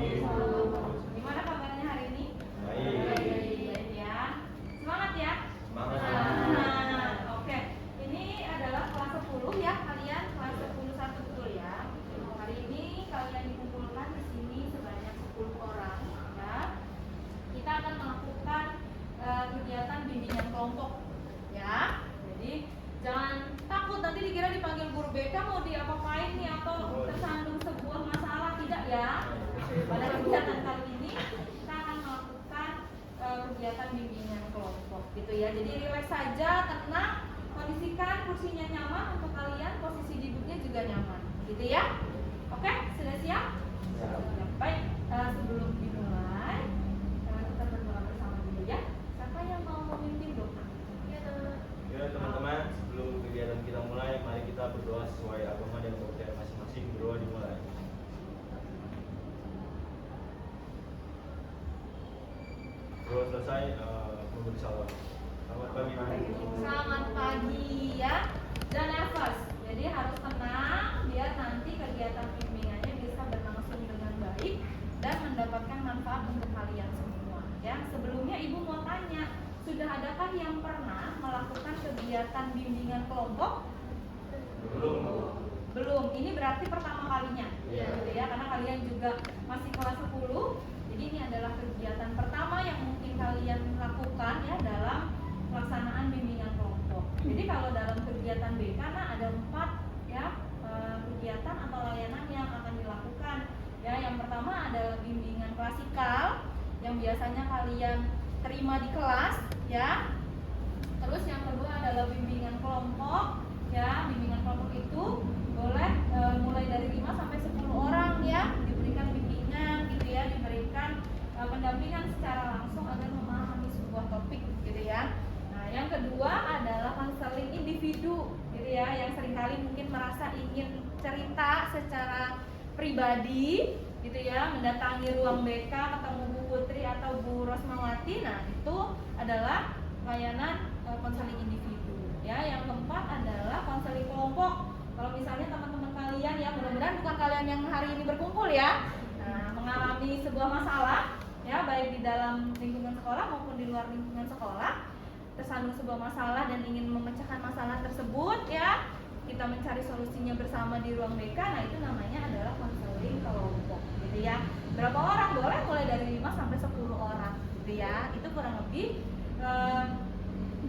Gimana kabarnya hari ini? Baik. Ya. Semangat ya. Semangat. Oke. Ini adalah kelas 10 ya, kalian kelas 10 satu betul ya. Hari ini kalian dikumpulkan di sini sebanyak 10 orang ya. Kita akan melakukan kegiatan bimbingan kelompok ya. Jadi jangan takut nanti dikira dipanggil guru BK mau diapa-apain nih atau tersandung sebuah masalah, tidak ya. Pada kegiatan kali ini kita akan melakukan kegiatan bimbingan kelompok gitu ya. Jadi relax saja, tenang, kondisikan kursinya nyaman untuk kalian, posisi duduknya juga nyaman gitu ya. Oke, sudah siap? Ya, baik. Sebelum dimulai kita berdoa bersama dulu ya. Siapa yang mau memimpin doa? Ya teman-teman, sebelum kegiatan kita mulai, mari kita berdoa sesuai agama dan kepercayaan masing-masing. Berdoa dimulai. Berdoa selesai, memberi salam. Selamat pagi. Selamat pagi ya. Dan nervous. Jadi harus tenang biar nanti kegiatan bimbingannya bisa berlangsung dengan baik dan mendapatkan manfaat untuk kalian semua ya. Sebelumnya Ibu mau tanya, sudah adakah yang pernah melakukan kegiatan bimbingan kelompok? Belum. Ini berarti pertama kalinya. Iya. Gitu ya, karena kalian juga masih kelas 10. Jadi ini adalah kegiatan pertama yang mungkin kalian lakukan ya dalam pelaksanaan bimbingan kelompok. Jadi kalau dalam kegiatan BK ada 4 ya kegiatan atau layanan yang akan dilakukan. Ya, yang pertama adalah bimbingan klasikal yang biasanya kalian terima di kelas ya. Terus yang kedua adalah bimbingan kelompok ya. Bimbingan kelompok itu boleh mulai dari 5 sampai 10 orang ya, diberikan bimbingan gitu ya, diberikan pendampingan secara langsung agar memahami sebuah topik gitu ya. Nah, yang kedua adalah konseling individu gitu ya, yang seringkali mungkin merasa ingin cerita secara pribadi gitu ya, mendatangi ruang BK, ketemu Bu Putri atau Bu Rosmawati. Nah, itu adalah layanan konseling individu ya. Yang keempat adalah konseling kelompok. Kalau misalnya teman-teman kalian ya, mudah-mudahan bukan kalian yang hari ini berkumpul ya, mengalami sebuah masalah ya, baik di dalam lingkungan sekolah maupun di luar lingkungan sekolah, tersandung sebuah masalah dan ingin memecahkan masalah tersebut ya, kita mencari solusinya bersama di ruang BK. Nah, itu namanya adalah konseling kelompok gitu ya. Berapa orang? Boleh mulai dari 5 sampai 10 orang gitu ya. Itu kurang lebih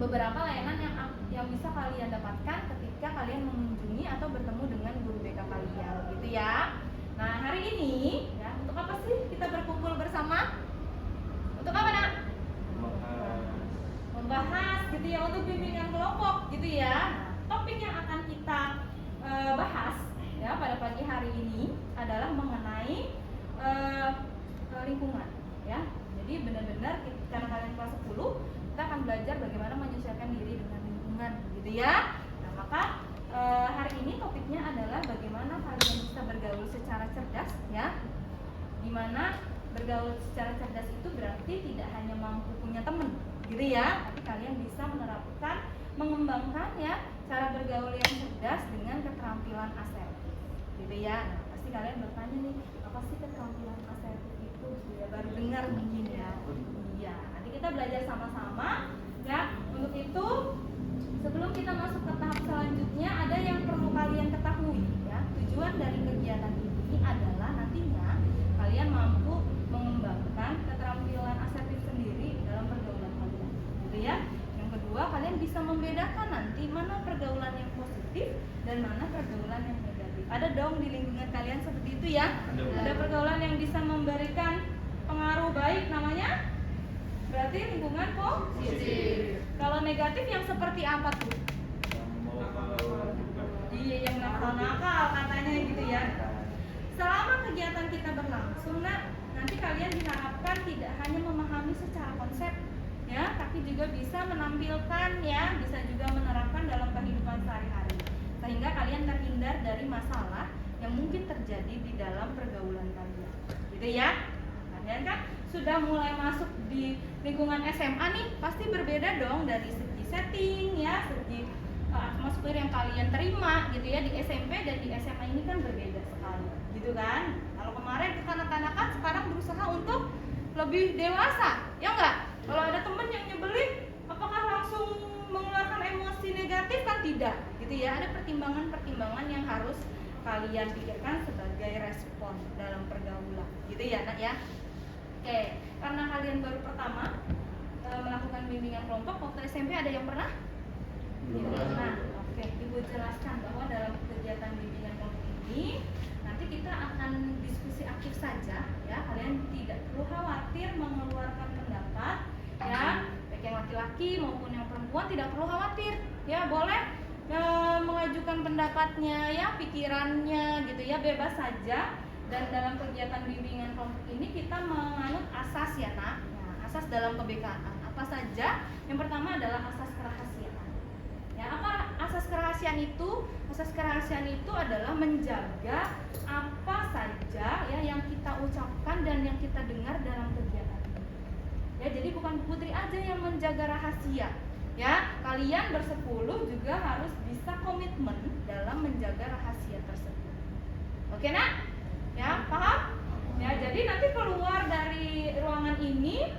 beberapa layanan yang bisa kalian dapatkan ketika kalian mengunjungi atau bertemu dengan guru BK kalian gitu ya. Nah, hari ini ya, untuk apa sih kita berkumpul bersama? Untuk apa, Nak? Membahas gitu ya, untuk bimbingan kelompok gitu ya. Nah, topik yang akan kita bahas ya pada pagi hari ini adalah mengenai lingkungan ya. Jadi benar-benar karena kalian kelas 10, kita akan belajar bagaimana menyesuaikan diri dengan lingkungan gitu ya. Nah, maka hari ini topiknya adalah bagaimana kalian bisa bergaul secara cerdas ya. Dimana bergaul secara cerdas itu berarti tidak hanya mampu punya teman gitu ya, tapi kalian bisa menerapkan, mengembangkan ya cara bergaul yang cerdas dengan keterampilan asertif gitu ya. Nah, pasti kalian bertanya nih, apa sih keterampilan asertif itu? Ya, baru dengar mungkin ya. Iya, nanti kita belajar sama-sama ya. Untuk itu, sebelum kita masuk ke tahap selanjutnya, ada yang perlu kalian ketahui ya. Tujuan dari kegiatan ini adalah nantinya kalian mampu mengembangkan keterampilan asertif sendiri dalam pergaulan kalian gitu ya. Yang kedua, kalian bisa membedakan nanti mana pergaulan yang positif dan mana pergaulan yang negatif. Ada dong di lingkungan kalian seperti itu ya. Ada pergaulan yang bisa memberikan pengaruh baik, namanya berarti lingkungan positif. Kalau negatif yang seperti apa tuh? Iya, yang nakal-nakal katanya gitu ya. Selama kegiatan kita berlangsung, nanti kalian diharapkan tidak hanya memahami secara konsep ya, tapi juga bisa menampilkan ya, bisa juga menerapkan dalam kehidupan sehari-hari, sehingga kalian terhindar dari masalah yang mungkin terjadi di dalam pergaulan kalian gitu ya. Kalian kan sudah mulai masuk di lingkungan SMA nih, pasti berbeda dong dari segi setting ya, segi atmosfer yang kalian terima gitu ya di SMP dan di SMA ini kan berbeda sekali, gitu kan? Kalau kemarin kekanak-kanakan, sekarang berusaha untuk lebih dewasa, ya enggak? Kalau ada temen yang nyebelin, apakah langsung mengeluarkan emosi negatif? Kan tidak, gitu ya. Ada pertimbangan-pertimbangan yang harus kalian pikirkan sebagai respon dalam pergaulan, gitu ya, Nak ya. Oke, karena kalian baru pertama melakukan bimbingan kelompok waktu SMP, ada yang pernah? Tidak pernah. Oke, Ibu jelaskan bahwa dalam kegiatan bimbingan kelompok ini nanti kita akan diskusi aktif saja, ya. Kalian tidak perlu khawatir mengeluarkan pendapat, ya. Baik yang laki-laki maupun yang perempuan tidak perlu khawatir, ya. Boleh mengajukan pendapatnya, ya, pikirannya, gitu ya, bebas saja. Dan dalam kegiatan bimbingan kelompok ini kita menganut asas, ya, Nak. Nah, asas dalam kebekaan apa saja? Yang pertama adalah asas kerahasiaan. Ya, apa asas kerahasiaan itu? Asas kerahasiaan itu adalah menjaga apa saja, ya, yang kita ucapkan dan yang kita dengar dalam kegiatan ini. Ya, jadi bukan Putri aja yang menjaga rahasia. Ya, kalian bersepuluh juga harus bisa komitmen dalam menjaga rahasia tersebut. Oke, Nak? Ya, paham? Ya, jadi nanti keluar dari ruangan ini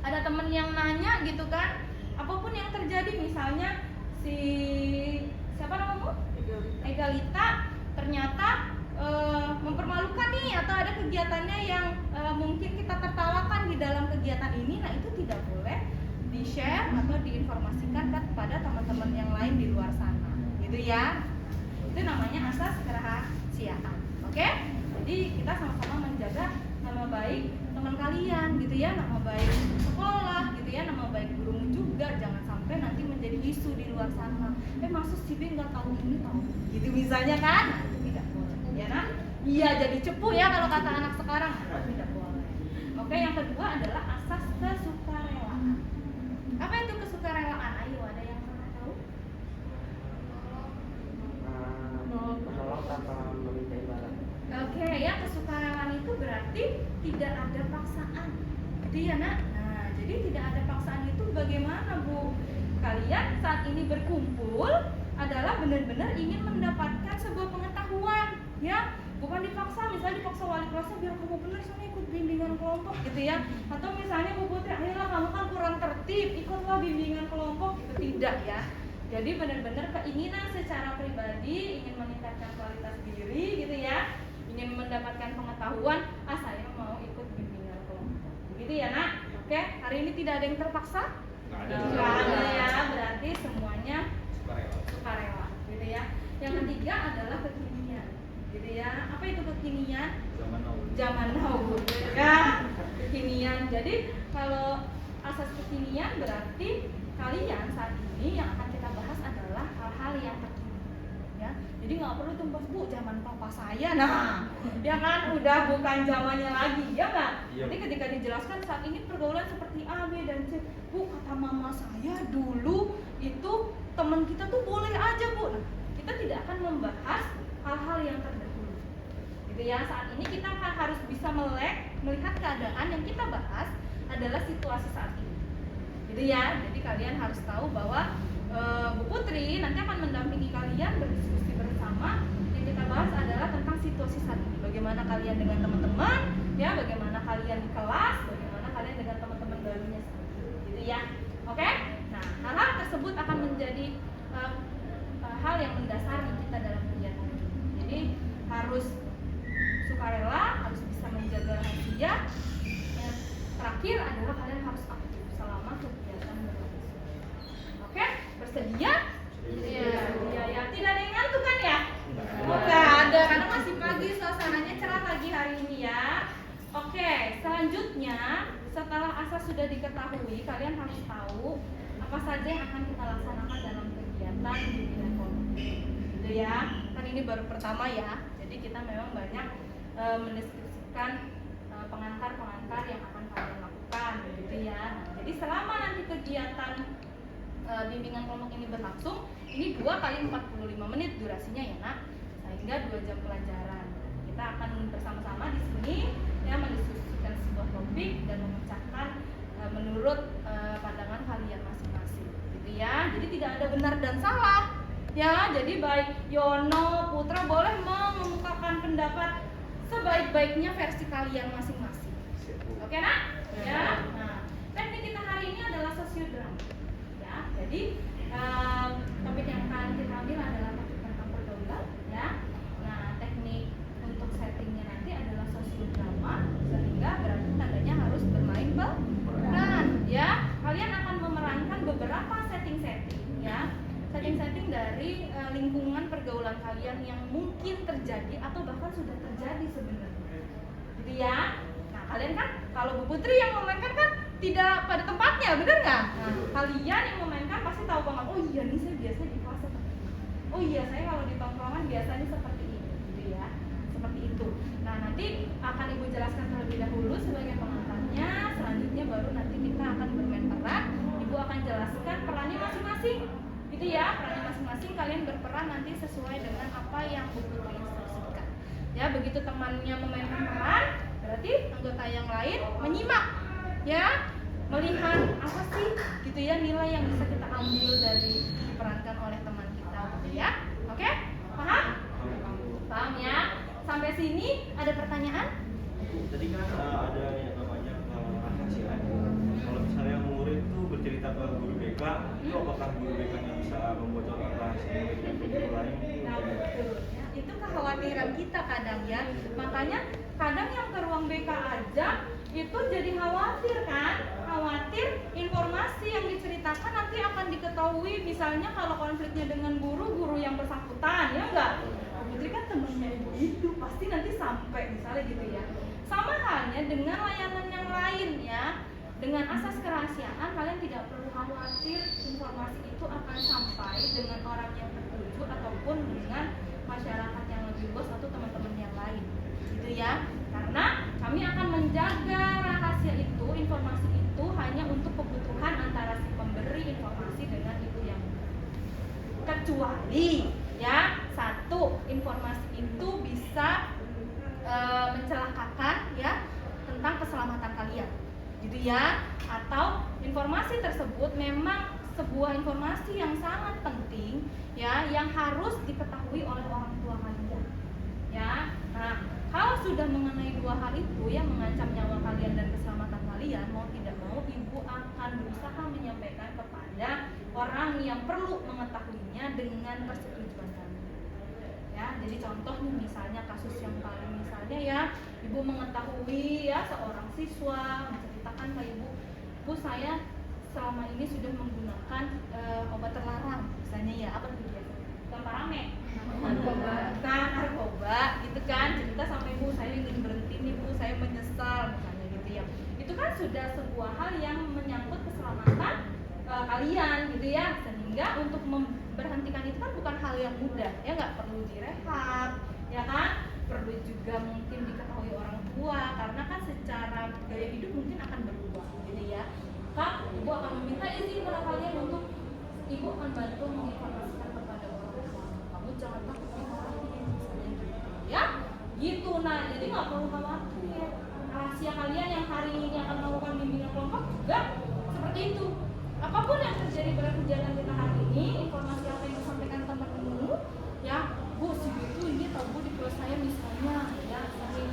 ada temen yang nanya gitu kan, apapun yang terjadi, misalnya si siapa namamu? Egalita ternyata mempermalukan nih, atau ada kegiatannya yang mungkin kita tertawakan di dalam kegiatan ini, nah itu tidak boleh di-share atau diinformasikan kepada teman-teman yang lain di luar sana, gitu ya. Itu namanya asas kerahasiaan. Oke? Jadi kita sama-sama menjaga nama baik teman kalian, gitu ya, nama baik sekolah, gitu ya, nama baik gurumu juga. Jangan sampai nanti menjadi isu di luar sana. Maksud si B nggak tahu ini, tahu gitu misalnya kan? Nah, itu tidak boleh, ya, Nak? Iya, jadi cepu ya kalau kata anak sekarang. Nah, tidak boleh. Oke, yang kedua adalah asas kesukarelaan. Apa itu kesukarelaan? Ayo, ada yang pernah tahu? Menolong tanpa meminta imbalan. Oke, ya, kesukarelaan itu berarti tidak ada paksaan, gitu ya, Nak? Nah, jadi tidak ada paksaan itu bagaimana, Bu? Kalian saat ini berkumpul adalah benar-benar ingin mendapatkan sebuah pengetahuan, ya, bukan dipaksa. Misalnya dipaksa wali kelasnya biar kamu benar sana ikut bimbingan kelompok, gitu ya. Atau misalnya Bu Putri, ayolah kamu kan kurang tertib, ikutlah bimbingan kelompok, itu tidak, ya. Jadi benar-benar keinginan secara pribadi ingin meningkatkan kualitas diri, gitu ya, ingin mendapatkan pengetahuan, saya mau ikut bimbingan kelompok, gitu ya, Nak. Oke, hari ini tidak ada yang terpaksa? Nggak ada, ya, berarti semuanya sukarela, gitu ya. Yang ketiga adalah kekinian, gitu ya. Apa itu kekinian? Zaman now, ya, kekinian. Jadi kalau asas kekinian berarti kalian saat ini yang akan kita bahas adalah hal-hal yang terkini, ya. Jadi nggak perlu tuh Bu, zaman papa saya, nah, ya kan udah bukan zamannya lagi, ya nggak? Iya. Jadi ketika dijelaskan saat ini pergaulan seperti A, B, dan C, Bu, kata mama saya dulu itu teman kita tuh boleh aja, Bu. Nah, kita tidak akan membahas hal-hal yang terdahulu, gitu ya. Saat ini kita harus bisa melihat keadaan yang kita bahas adalah situasi saat ini, gitu ya. Jadi kalian harus tahu bahwa Bu Putri nanti akan mendampingi kalian berdiskusi bersama. Yang kita bahas adalah tentang situasi saat ini. Bagaimana kalian dengan teman-teman, ya, bagaimana kalian di kelas, bagaimana kalian dengan teman-teman barunya saat ini, gitu ya. Oke? Nah, hal-hal tersebut akan menjadi hal yang mendasari kita dalam kegiatan ini. Jadi harus sukarela, harus bisa menjaga rahasia. Yang terakhir adalah kalian harus aktif selama kegiatan berlangsung. Oke, bersedia? Iya, ya. Tidak ada yang ngantuk kan ya? Nggak ada, karena masih pagi, suasananya cerah pagi hari ini, ya. Oke, selanjutnya setelah asas sudah diketahui, kalian harus tahu apa saja yang akan kita laksanakan dalam kegiatan bimbingan kelompok, gitu ya. Kan ini baru pertama, ya. Jadi kita memang banyak mendeskripsikan pengantar-pengantar yang akan kalian lakukan, gitu ya. Nah, jadi selama nanti kegiatan bimbingan kelompok ini berlangsung, ini 2 kali 45 menit durasinya, ya, Nak, sehingga 2 jam pelajaran. Kita akan bersama-sama di sini, ya, mendiskusikan sebuah topik dan memecahkan menurut pandangan kalian masing-masing, gitu ya. Jadi tidak ada benar dan salah, ya. Jadi baik Yono, Putra boleh sebaik-baiknya versi kalian masing-masing. Oke nak? Ya. Nah, teknik kita hari ini adalah sosiodrama. Ya, jadi topik yang akan kita ambil adalah topik tentang pergaulan. Ya. Nah, teknik untuk settingnya nanti adalah sosiodrama, sehingga berarti tandanya harus bermain peran. Ya, kalian akan memerankan beberapa setting-setting. Ya, setting-setting dari lingkungan pergaulan kalian yang mungkin terjadi atau bahkan sudah terjadi sebenarnya. Gitu ya. Nah, kalian kan kalau Bu Putri yang memainkan kan tidak pada tempatnya, benar nggak? Nah, kalian yang memainkan pasti tahu banget. Oh iya nih saya biasa di kelas seperti ini. Oh iya saya kalau di tongkrongan biasanya seperti ini, gitu ya. Seperti itu. Nah, nanti akan Ibu jelaskan terlebih dahulu sebagai pengantarnya. Selanjutnya baru nanti kita akan bermain peran. Ibu akan jelaskan perannya masing-masing. Gitu ya, perannya masing-masing kalian berperan nanti sesuai dengan apa yang Bu Putri instruksikan. Ya, begitu temannya memainkan peran, berarti anggota yang lain menyimak. Ya, melihat apa sih gitu ya nilai yang bisa kita ambil dari diperankan oleh teman kita gitu ya. Oke? Paham? Paham ya? Sampai sini ada pertanyaan? Tadi kan ada yang namanya rahasiaan. Kalau misalnya murid itu bercerita ke guru BK, itu apakah guru BK-nya bisa membocorkan rahasia dengan guru lain? Nah, betul ya. Itu kekhawatiran kita kadang ya. Makanya kadang yang ke ruang BK aja itu jadi khawatir kan? Khawatir informasi yang diceritakan nanti akan diketahui misalnya kalau konfliknya dengan guru yang bersangkutan, ya enggak? Putri kan temennya ibu itu pasti nanti sampai misalnya gitu ya. Sama halnya dengan layanan yang lain ya. Dengan asas kerahasiaan kalian tidak perlu khawatir informasi itu akan sampai dengan orang yang tertuju ataupun dengan masyarakat yang lebih luas atau teman-teman yang lain gitu ya. Karena kami akan menjaga rahasia itu, informasi itu hanya untuk kebutuhan antara si pemberi informasi dengan ibu yang kecuali ya satu informasi itu bisa mencelakakan ya tentang keselamatan kalian gitu ya, atau informasi tersebut memang sebuah informasi yang sangat penting ya yang harus diketahui oleh orang tua kalian ya. Nah, kalau sudah mengenai dua hal itu yang mengancam nyawa kalian dan keselamatan kalian, mau tidak mau ibu akan berusaha menyampaikan kepada orang yang perlu mengetahuinya dengan persetujuan kami. Ya, jadi contoh nih misalnya kasus yang paling misalnya ya, ibu mengetahui ya seorang siswa menceritakan ke ibu, "Bu, saya selama ini sudah menggunakan obat terlarang." Misalnya ya, apa tuh biasa? Rame. Narkoba gitu kan, cerita sampai "Bu, saya ingin berhenti nih Bu, saya menyesal," misalnya gitu ya. Itu kan sudah sebuah hal yang menyangkut keselamatan kalian gitu ya, sehingga untuk memberhentikan itu kan bukan hal yang mudah ya, nggak perlu direhab ya kan, perlu juga mungkin diketahui orang tua karena kan secara gaya hidup mungkin akan berubah gitu ya. Kak, ibu akan meminta izin pada kalian untuk ibu akan bantu menginformasikan kepada orang tua, kamu jangan takut dimarahin misalnya gitu ya gitu. Nah, jadi nggak perlu khawatir, rahasia kalian yang hari ini akan melakukan bimbingan kelompok juga seperti itu. Apapun yang terjadi pada kegiatan kita hari ini, informasi apa yang disampaikan teman-temanmu ya, "Bu, si itu ini tahu Bu di kelas saya misalnya ya sering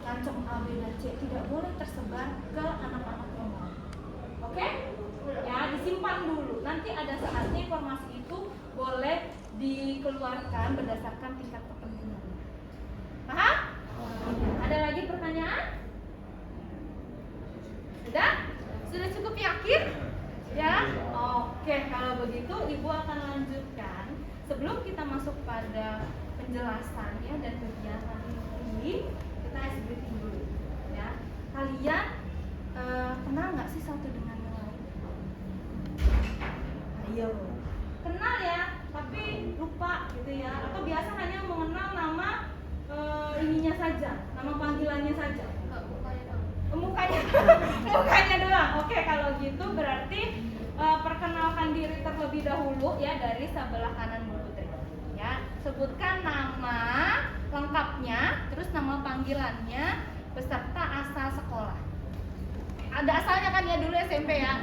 ngancam A, B, dan C," tidak boleh tersebar ke anak-anak yang lain. Oke? Ya, disimpan dulu. Nanti ada saatnya informasi itu boleh dikeluarkan berdasarkan tingkat kepentingannya. Paham? Ada lagi pertanyaan? Sudah? Sudah cukup yakin? Ya? Oke, kalau begitu Ibu akan lanjutkan. Sebelum kita masuk pada penjelasannya dan kegiatan ini, kita ice breathing dulu. Ya. Kalian kenal nggak sih satu dengan yang lain? Ayo, kenal ya, tapi lupa gitu ya, atau biasa hanya mengenal nama ininya saja, nama panggilannya saja. Mukanya mukanya doang. Oke, kalau gitu berarti perkenalkan diri terlebih dahulu ya dari sebelah kanan Bu Putri. Ya, sebutkan nama lengkapnya, terus nama panggilannya beserta asal sekolah. Ada asalnya kan ya dulu SMP ya.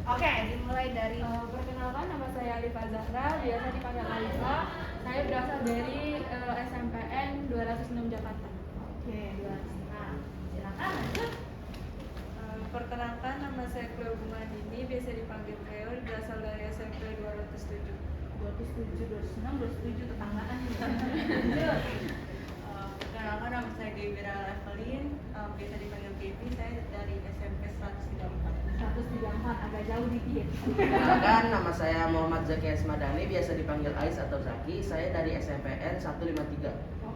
Oke, dimulai dari perkenalkan, nama saya Alifa Zahra, biasa dipanggil Alifa. Saya berasal dari SMPN 206 Jakarta. Oke, Oke, 2,5. Silakan lanjut. Perkenalkan, nama saya Cleo Bungadini, biasa dipanggil Cleo, berasal dari SMP 207. 207, 206, 207 tetanggaan nih. Lanjut. Perkenalkan, nama saya Gewira Evelyn, biasa dipanggil Gaby, saya dari SMP 134. 134 agak jauh dikit. Perkenalkan, nama saya Muhammad Zaki Asmadani, biasa dipanggil Ais atau Zaki. Saya dari SMPN 153.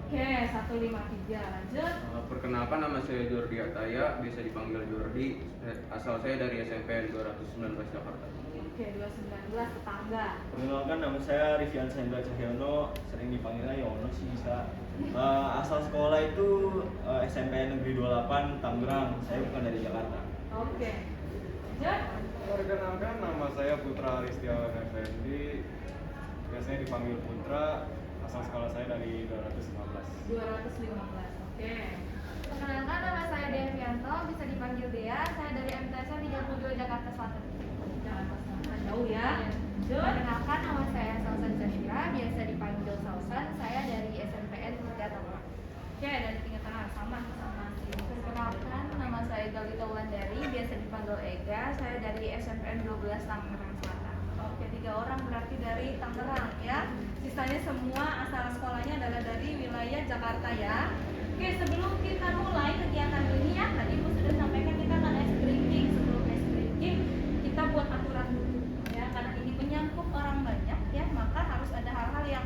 Oke, 153. Lanjut. Perkenalkan, nama saya Jordi Ataya, biasa dipanggil Jordi. Asal saya dari SMPN 219 Jakarta. Oke, 219 tetangga. Perkenalkan, nama saya Rivian Sendra Cahyono, sering dipanggilnya Yono sih bisa. Asal sekolah itu SMPN Negeri 28 Tangerang. Saya bukan dari Jakarta. Oke. Lanjut. Perkenalkan, nama saya Putra Aristiawan Effendi, biasanya dipanggil Putra, asal sekolah saya dari 215. 215. Oke. Perkenalkan, nama saya Devianto, bisa dipanggil Dea, saya dari MTSN 32 Jakarta Selatan. Jakarta Selatan jauh ya. Lanjut. Perkenalkan, nama saya Sausan Zafira, biasa dipanggil Sausan, saya dari SMPN 3 Tangerang. Oke, dari tingkat tengah sama si. Perkenalkan, nama saya Galita Wulandari, biasa dipanggil Ega, saya dari SMPN 12 Tangerang Selatan. Oke, 3 orang berarti dari Tangerang ya. Sisanya semua asal sekolahnya adalah dari wilayah Jakarta ya. Oke, sebelum kita mulai kegiatan ini ya, tadi Ibu sudah sampaikan kita akan ice breaking. Sebelum ice breaking, kita buat aturan dulu ya, karena ini menyangkut orang banyak ya, maka harus ada hal-hal yang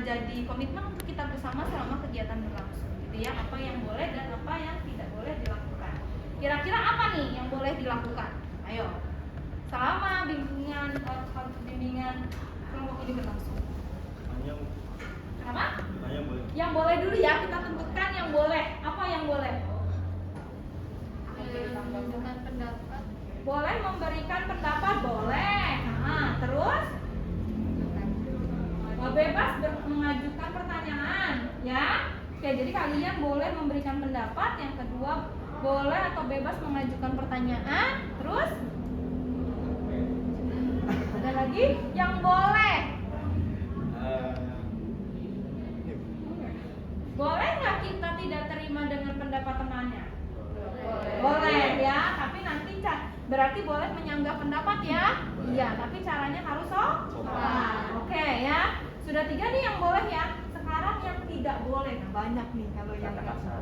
jadi komitmen untuk kita bersama selama kegiatan berlangsung gitu ya. Apa yang boleh dan apa yang tidak boleh dilakukan. Kira-kira apa nih yang boleh dilakukan? Ayo. Selama bimbingan kelompok ini berlangsung. Hanya Kenapa? boleh. Yang boleh dulu ya, kita tentukan yang boleh. Apa yang boleh? Menunjukkan pendapat. Boleh memberikan pendapat, boleh. Nah, terus bebas mengajukan pertanyaan, ya. Oke, jadi kalian boleh memberikan pendapat. Yang kedua, boleh atau bebas mengajukan pertanyaan. Terus ada lagi yang boleh. Boleh nggak kita tidak terima dengan pendapat temannya? Boleh ya, tapi nanti berarti boleh menyanggah pendapat ya? Iya, tapi caranya harus sopan. Oke ya, sudah 3 nih yang boleh ya. Sekarang yang tidak boleh, nah banyak nih kalau yang Kata kasar.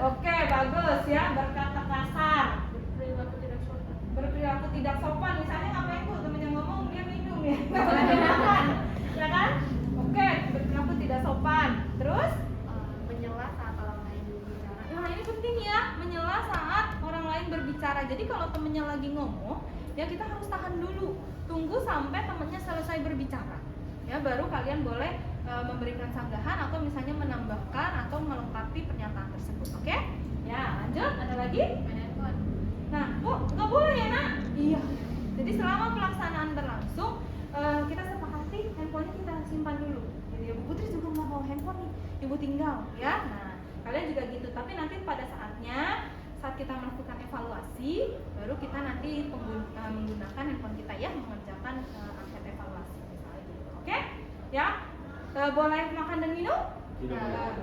Oke, bagus ya, berkata kasar, Perilaku tidak sopan. berperilaku tidak sopan. Misalnya ngapain tuh temennya ngomong dia minum ya, nggak boleh dimakan, ya kan? Oke, berperilaku tidak sopan. Terus? Menyela saat orang lain berbicara. Nah ini penting ya, menyela saat orang lain berbicara. Jadi kalau temennya lagi ngomong, ya kita harus tahan dulu. Tunggu sampai temennya selesai berbicara. Ya baru kalian boleh memberikan sanggahan atau misalnya menambahkan atau melengkapi pernyataan tersebut. Oke? Ya lanjut, ada lagi? Handphone. Nah, nggak boleh ya nak? Iya. Jadi selama pelaksanaan berlangsung, kita sepakati handphonenya kita simpan dulu. Jadi Ibu Putri juga nggak bawa handphone nih, Ibu tinggal, ya. Nah, kalian juga gitu. Tapi nanti pada saatnya, saat kita melakukan evaluasi, baru kita nanti menggunakan handphone kita ya mengerjakan angket evaluasi misalnya gitu. Oke? Ya. Boleh makan dan minum? Tidak boleh.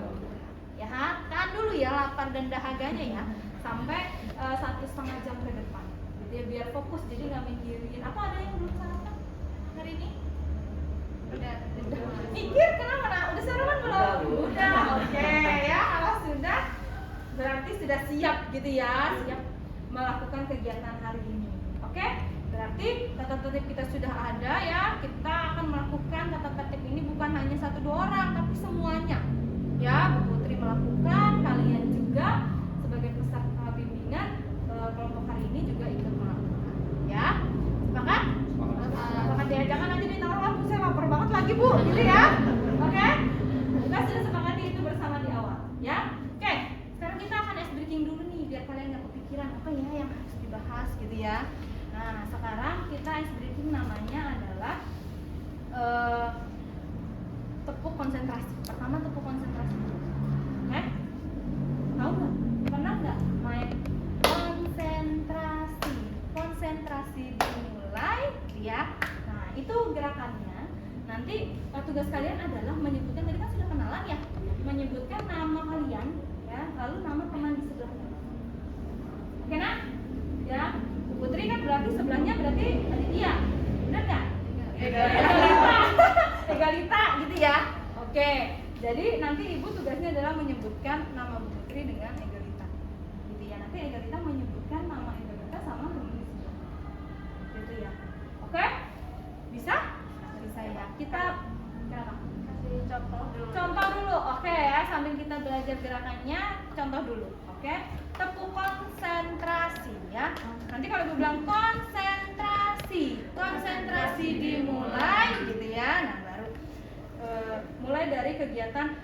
Ya, tahan dulu ya lapar dan dahaganya ya sampai 1,5 jam ke depan. Jadi ya biar fokus, jadi nggak mikirin. Apa ada yang belum sarapan hari ini? Udah. Mikir kenapa nak? Udah sarapan belum? Udah. Oke ya, kalau sudah berarti sudah siap gitu ya, siap melakukan kegiatan hari ini. Oke? Berarti tata tertib kita sudah ada ya. Kita akan melakukan tata tertib ini bukan hanya 1-2 orang, tapi semuanya. Ya, Bu Putri melakukan, kalian juga sebagai peserta bimbingan kelompok hari ini juga ikut melakukan. Ya, sepakat? Sepakat ya, jangan nanti ditaruh lampu, saya lapar banget lagi Bu, gitu ya. Oke? Kita sudah sepakati itu bersama di awal, ya. Oke, sekarang kita akan ice breaking dulu nih, biar kalian nggak kepikiran apa ya yang harus dibahas gitu ya. Nah, sekarang kita ice breaking namanya adalah tepuk konsentrasi. Pertama tepuk konsentrasi. Tahu nggak? Pernah nggak main konsentrasi? Konsentrasi dimulai, ya. Nah, itu gerakannya. Nanti tugas kalian adalah menyebutkan, tadi kan sudah kenalan ya, menyebutkan nama kalian lalu nama teman di sebelahnya. Oke nak? Ya, Bu Putri kan berarti sebelahnya berarti Aditya, benar nggak? Egalita gitu ya. Oke, jadi nanti ibu tugasnya adalah menyebutkan nama Bu Putri dengan Egalita, gitu ya. Nanti Egalita menyebutkan nama Egalita sama teman di sebelahnya, gitu ya. Oke, bisa? Bisa ya. Kita kenapa? Kasih contoh dulu. Contoh dulu, oke ya, sambil kita belajar gerakannya, contoh dulu, oke? Tepuk konsentrasi ya. Nanti kalau gue bilang konsentrasi dimulai, gitu ya. Nah baru mulai dari kegiatan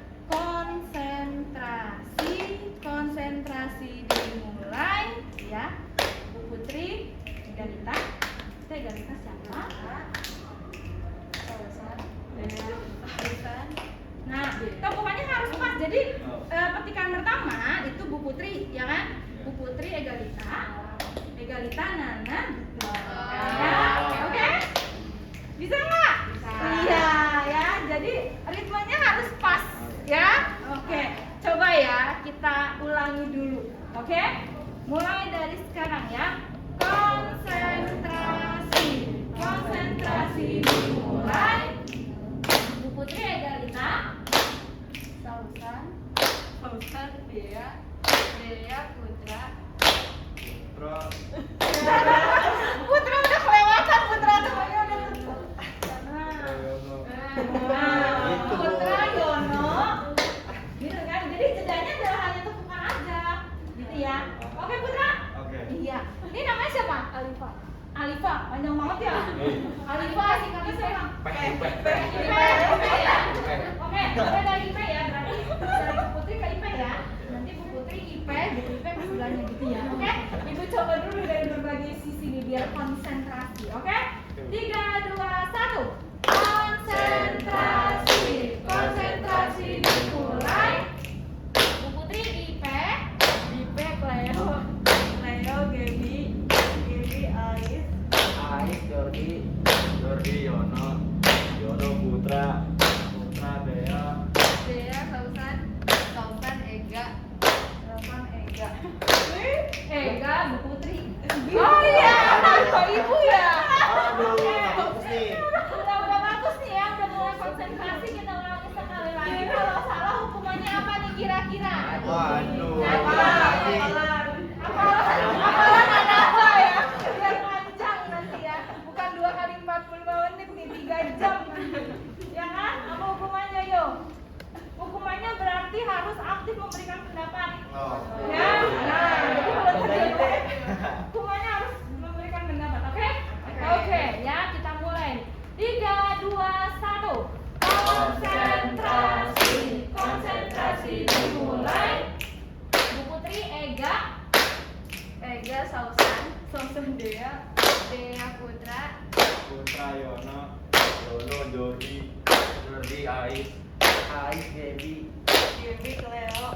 konsentrasi dimulai, ya. Bu Putri, Egalita, kita Egalita siapa? Nah, tepukannya harus pas. Jadi petikan pertama itu Bu Putri, ya kan? Bu Putri Egalita Nana. Ya, oke? Bisa nggak? Iya, ya. Jadi ritmenya harus pas, ya. Oke, coba ya kita ulangi dulu, oke? Mulai dari sekarang ya. Konsentrasi dimulai. Bu Putri Egalita, Sausan, Dea, Putra. Putra udah kelewatan, Putra semuanya udah Putra Yono, gitu kan? Jadi jedanya adalah hanya tepukan aja, gitu ya. Oke Putra? Oke. Iya. Ini namanya siapa? Alifa, panjang banget ya. Alifa singkatnya siapa? IP ya. Oke, mulai dari IP ya, berarti dari Bu Putri ke IP ya. Nanti Bu Putri IP, gitu IP ke sebelahnya gitu ya. Oke, Ibu coba dulu dari berbagai sisi nih biar konsentrasi. Oke, 3, 2, 1. Konsentrasi dimulai. Bu Putri IP Cleo, Gaby, Ais, Jordi, Yono, Putra, Dea. Sausan, Ega. Ega, Bu Putri. Oh iya, kok ibu ya? Aduh, bagus nih. Udah bagus nih ya, udah mulai konsentrasi. Kita ulangi sekali lagi. Kalau salah hukumannya apa nih kira-kira? Waduh. Apalan ada apa ya? Biar panjang nanti ya. Bukan 2 kali 45 menit nih, 3 jam nanti. Ya kan? Apa hukumannya yo? Hukumannya berarti harus aktif memberikan pendapat. Oh. Ya, nah, jadi kalau terjadi hukumannya harus memberikan pendapat, oke? Oke, ya kita mulai. 3, 2, 1. Konsentrasi dimulai. Bu Putri, Ega, Sausan, Dea, Putra. Yono, Jordi. Ais, Gaby, Cleo,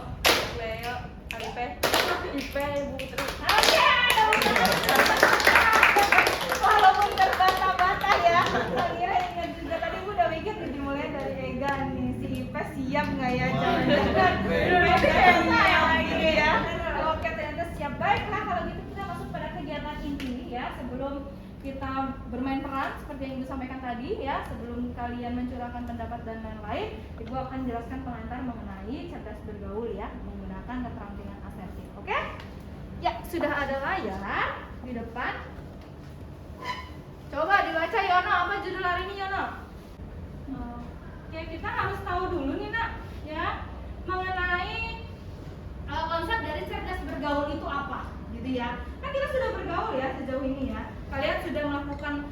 IP, Bu Putri. Oke, walaupun terbata-bata ya. Kira ingat juga tadi Bu udah mikir tuh dimulai dari Ega nih. Si Ipe siap nggak ya? Jangan-jangan ternyata ya lagi ya. Oke, ternyata siap. Baiklah kalau gitu kita masuk pada kegiatan inti ya. Sebelum kita bermain peran seperti yang Ibu sampaikan tadi ya, sebelum kalian mencurahkan pendapat dan lain-lain, Ibu akan jelaskan pengantar mengenai cerdas bergaul ya, menggunakan keterampilan asertif. Oke? Ya, sudah ada layar di depan. Coba dibaca Yono, apa judul hari ini Yono? Oke, kita harus tahu dulu nih nak, ya, mengenai konsep dari cerdas bergaul itu apa, gitu ya. Kan kita sudah bergaul ya sejauh ini ya. Kalian sudah melakukan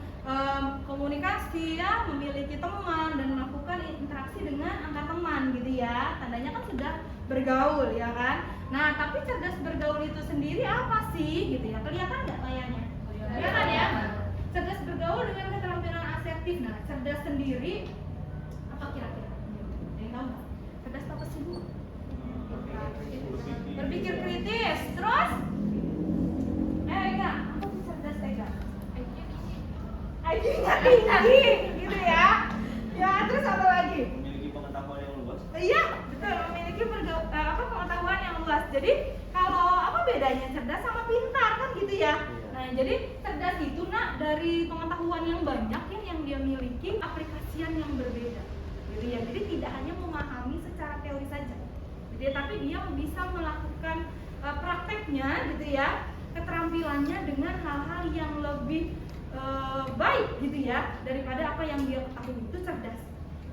komunikasi ya, memiliki teman dan melakukan interaksi dengan antar teman, gitu ya. Tandanya kan sudah bergaul ya kan. Nah, tapi cerdas bergaul itu sendiri apa sih, gitu ya? Kelihatan nggak layarnya? Kelihatan ya. Cerdas bergaul dengan keterampilan asertif. Nah, cerdas sendiri apa kira-kira? Ada yang tahu nggak? Cerdas apa sih Bu? Berpikir kritis. Terus? Ega, apa tuh cerdas Ega? IQ-nya tinggi, gitu ya. Ya, terus apa lagi? Memiliki pengetahuan yang luas. Iya, betul. Memiliki pengetahuan yang luas. Jadi kalau apa bedanya cerdas sama pintar kan gitu ya. Nah, jadi cerdas itu nak dari pengetahuan yang banyak ya yang dia miliki, aplikasian yang berbeda. Gitu ya. Jadi tidak hanya memahami secara teori saja. Gitu ya, tapi dia bisa melakukan prakteknya gitu ya, keterampilannya dengan hal-hal yang lebih baik gitu ya daripada apa yang dia ketahui. Itu cerdas.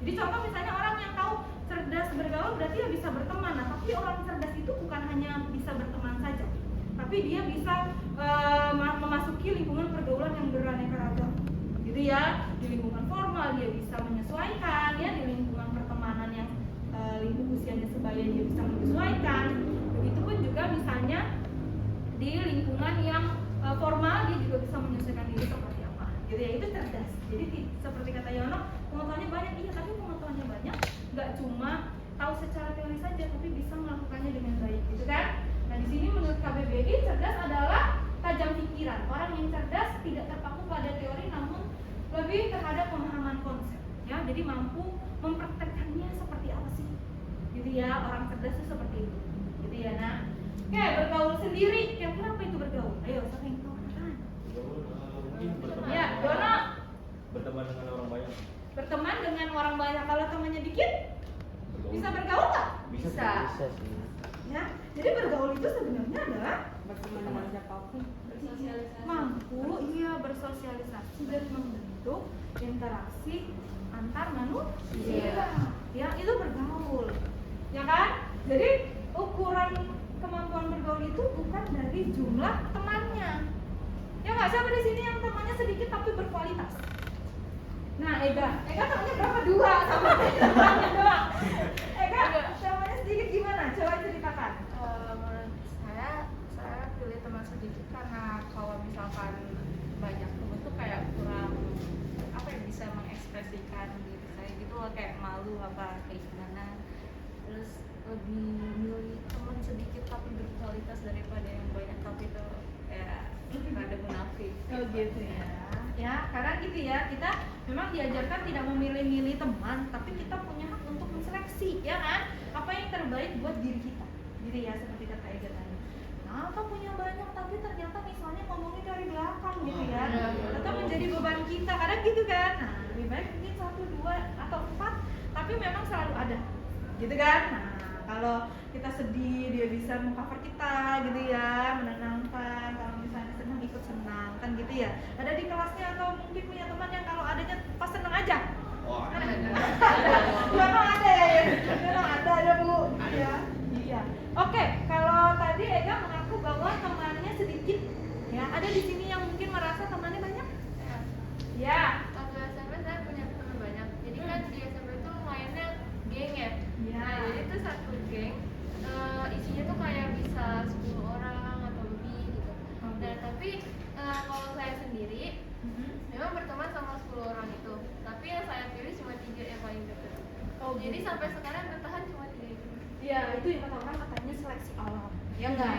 Jadi contoh misalnya orang yang tahu cerdas bergaul berarti dia bisa berteman. Nah, tapi orang cerdas itu bukan hanya bisa berteman saja, tapi dia bisa memasuki lingkungan pergaulan yang beraneka ragam gitu ya. Di lingkungan formal dia bisa menyesuaikan ya, di lingkungan pertemanan yang lingkup usianya sebaya dia bisa menyesuaikan. Begitupun juga misalnya di lingkungan yang formal dia juga bisa menyesuaikan diri seperti apa gitu ya. Itu cerdas. Jadi seperti kata Yono, pengetahuannya banyak, iya, tapi pengetahuannya banyak nggak cuma tahu secara teori saja, tapi bisa melakukannya dengan baik gitu kan. Nah, di sini menurut KBBI cerdas adalah tajam pikiran. Orang yang cerdas tidak terpaku pada teori namun lebih terhadap pemahaman konsep ya. Jadi mampu mempraktekkannya seperti apa sih gitu ya. Orang cerdas itu seperti itu gitu ya. Nah, oke, bergaul sendiri, kira-kira apa itu bergaul? Ayo, siapa yang tahu? Mungkin berteman. Ya, Dono. Berteman dengan orang banyak. Berteman dengan orang banyak. Kalau temannya dikit, bisa bergaul nggak? Bisa. Bisa sih. Ya, jadi bergaul itu sebenarnya adalah Berteman dengan siapapun. Bersosialisasi. mampu bersosialisasi dan membentuk interaksi antar manusia. Ya, itu bergaul. Ya kan? Jadi ukuran kemampuan bergaul itu bukan dari jumlah temannya. Ya nggak, siapa di sini yang temannya sedikit tapi berkualitas? Nah, Ega temannya berapa? 2 sama temannya doang. Ega, temannya sedikit gimana? Coba ceritakan. Menurut saya pilih teman sedikit karena kalau misalkan banyak teman tuh kayak kurang apa ya, bisa mengekspresikan diri saya gitu loh, kayak malu apa kayak gimana. Terus lebih milih teman sedikit tapi berkualitas daripada yang banyak tapi tuh ya rada munafik. Oh gitu ya. Ya, karena gitu ya, kita memang diajarkan tidak memilih-milih teman, tapi kita punya hak untuk menseleksi, ya kan? Apa yang terbaik buat diri kita. Gitu ya, seperti kata Ega tadi. Nah, atau punya banyak tapi ternyata misalnya ngomongnya dari belakang gitu ya. Tetap menjadi beban kita, kadang gitu kan. Nah, lebih baik mungkin 1, 2 atau 4, tapi memang selalu ada. Gitu kan? Nah, kalau kita sedih dia bisa mengcover kita gitu ya, menenangkan. Kalau misalnya senang ikut senang kan gitu ya. Ada di kelasnya atau mungkin punya teman yang kalau adanya pas senang aja. Wah. Memang ada ya. Memang ada Bu. Iya. Iya. Oke, kalau tadi Ega mengaku bahwa temannya sedikit ya. Ada di sini yang mungkin merasa temannya banyak? Ya. Waktu SMP saya punya teman banyak. Jadi kan di SMP tuh mainnya geng ya. Iya. Nah, jadi tuh satu geng isinya tuh kayak bisa 10 orang atau lebih gitu. Nah, tapi kalau saya sendiri memang berteman sama 10 orang itu. Tapi yang saya pilih cuma 3 yang paling dekat. Oh, Jadi gitu. sampai sekarang bertahan cuma 3 itu. Iya, itu yang kata orang katanya seleksi alam. Ya enggak?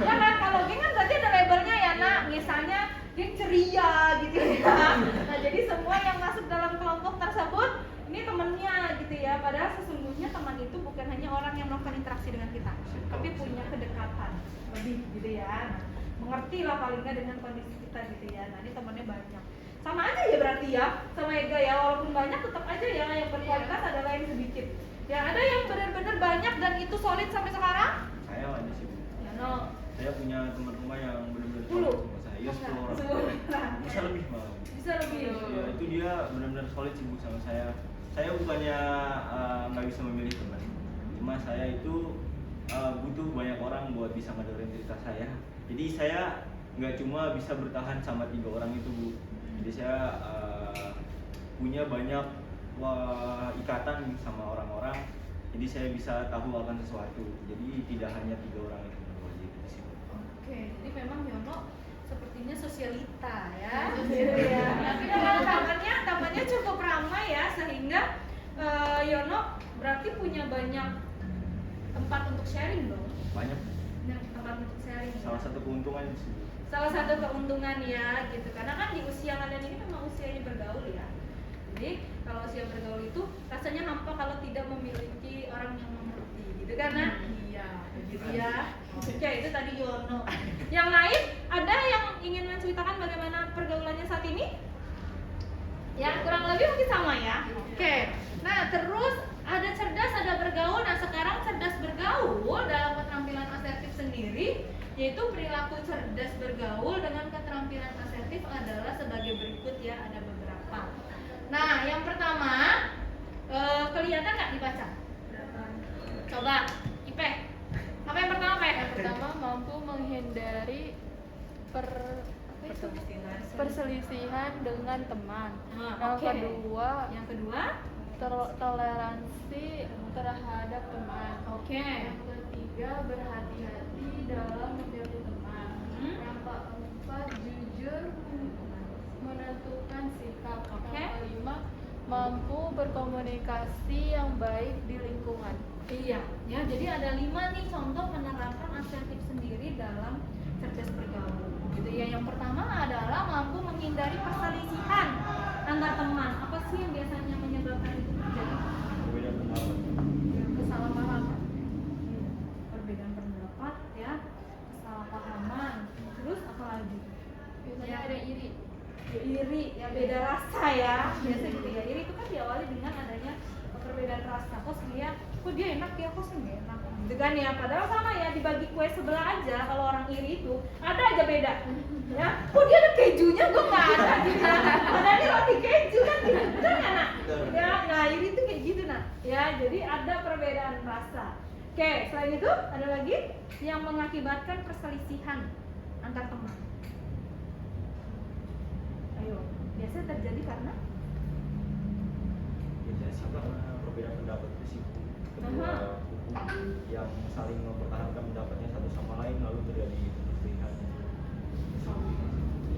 Ya kan, kalau geng kan berarti ada labelnya ya, Nak. Misalnya geng ceria gitu ya. Nah, jadi semua yang masuk dalam kelompok tersebut ini temennya gitu ya. Padahal sesungguhnya teman itu bukan hanya orang yang melakukan interaksi dengan kita, tapi punya kedekatan lebih gitu ya. Nah, mengerti lah paling nggak dengan kondisi kita gitu ya. Nah, ini temannya banyak. Sama aja ya berarti ya, sama Ega ya, walaupun banyak tetap aja ya yang berkualitas adalah yang sedikit. Yang ada yang benar-benar banyak dan itu solid sampai sekarang? Saya ada sih, Bu. Ya no. Saya punya teman-teman yang benar-benar 10? solid sama saya. Ya 10 orang. 10 orang. Bisa lebih malah. Bisa lebih. Ya, itu dia benar-benar solid sih, Bu, sama saya. Saya bukannya nggak bisa memilih teman, cuma saya itu butuh banyak orang buat bisa ngedengerin cerita saya. Jadi saya nggak cuma bisa bertahan sama 3 orang itu, Bu. Jadi saya punya banyak ikatan sama orang-orang. Jadi saya bisa tahu akan sesuatu. Jadi tidak hanya 3 orang itu, Bu. Gitu sih. Oke, jadi memang Yono sepertinya sosialita ya. Gitu ya. Tapi kalau tamannya cukup ramai ya, sehingga Yono berarti punya banyak tempat untuk sharing dong. Banyak. Banyak tempat untuk sharing. Salah satu keuntungan sih, Bu. Salah satu keuntungan ya gitu, karena kan di usia kalian ini memang usianya bergaul ya. Jadi kalau usia bergaul itu rasanya hampa kalau tidak memiliki orang yang mengerti gitu, karena iya gitu no. Yang lain ada yang ingin menceritakan bagaimana pergaulannya saat ini? Ya kurang lebih mungkin sama ya. Oke. Nah terus ada cerdas, ada bergaul. Nah sekarang cerdas bergaul dalam keterampilan asertif sendiri, yaitu perilaku cerdas bergaul dengan keterampilan asertif adalah sebagai berikut ya, ada beberapa. Nah yang pertama kelihatan nggak dibaca? Coba Ipe. Apa yang pertama Pe? Yang pertama mampu menghindari perselisihan dengan teman. Nah, Yang oke. kedua Yang kedua, toleransi terhadap teman. oke. Yang ketiga berhati-hati dalam memilih teman. Yang keempat jujur menentukan sikap. Oke. Yang kelima mampu berkomunikasi yang baik di lingkungan. Iya, ya. Jadi ada 5 nih contoh penerapan asertif sendiri dalam cerdas bergaul. Gitu ya. Yang pertama adalah mampu menghindari perselisihan antar teman. Apa sih yang biasanya menyebabkan itu terjadi? Berbeda pendapat. Kesalahpahaman. Perbedaan pendapat ya, kesalahpahaman. Terus apa lagi? Biasanya Ya. ada iri. Ya, iri, ya beda rasa ya. Biasa gitu ya. Iri itu kan diawali dengan adanya perbedaan rasa. Kok dia enak ya, kok saya nggak enak. Gitu kan ya. Padahal sama ya, dibagi kue sebelah aja. Kalau orang iri itu ada aja beda. Ya, kok dia ada kejunya, gue nggak ada gitu. Padahal ini roti keju kan gitu. Betul nggak nak? Ya, nah iri itu kayak gitu nak. Ya, jadi ada perbedaan rasa. Oke, selain itu ada lagi yang mengakibatkan perselisihan antar teman. Ayo, biasanya terjadi karena Biasanya sih karena perbedaan pendapat itu sih kedua kubu yang saling mempertahankan pendapatnya satu sama lain lalu terjadi perselisihan.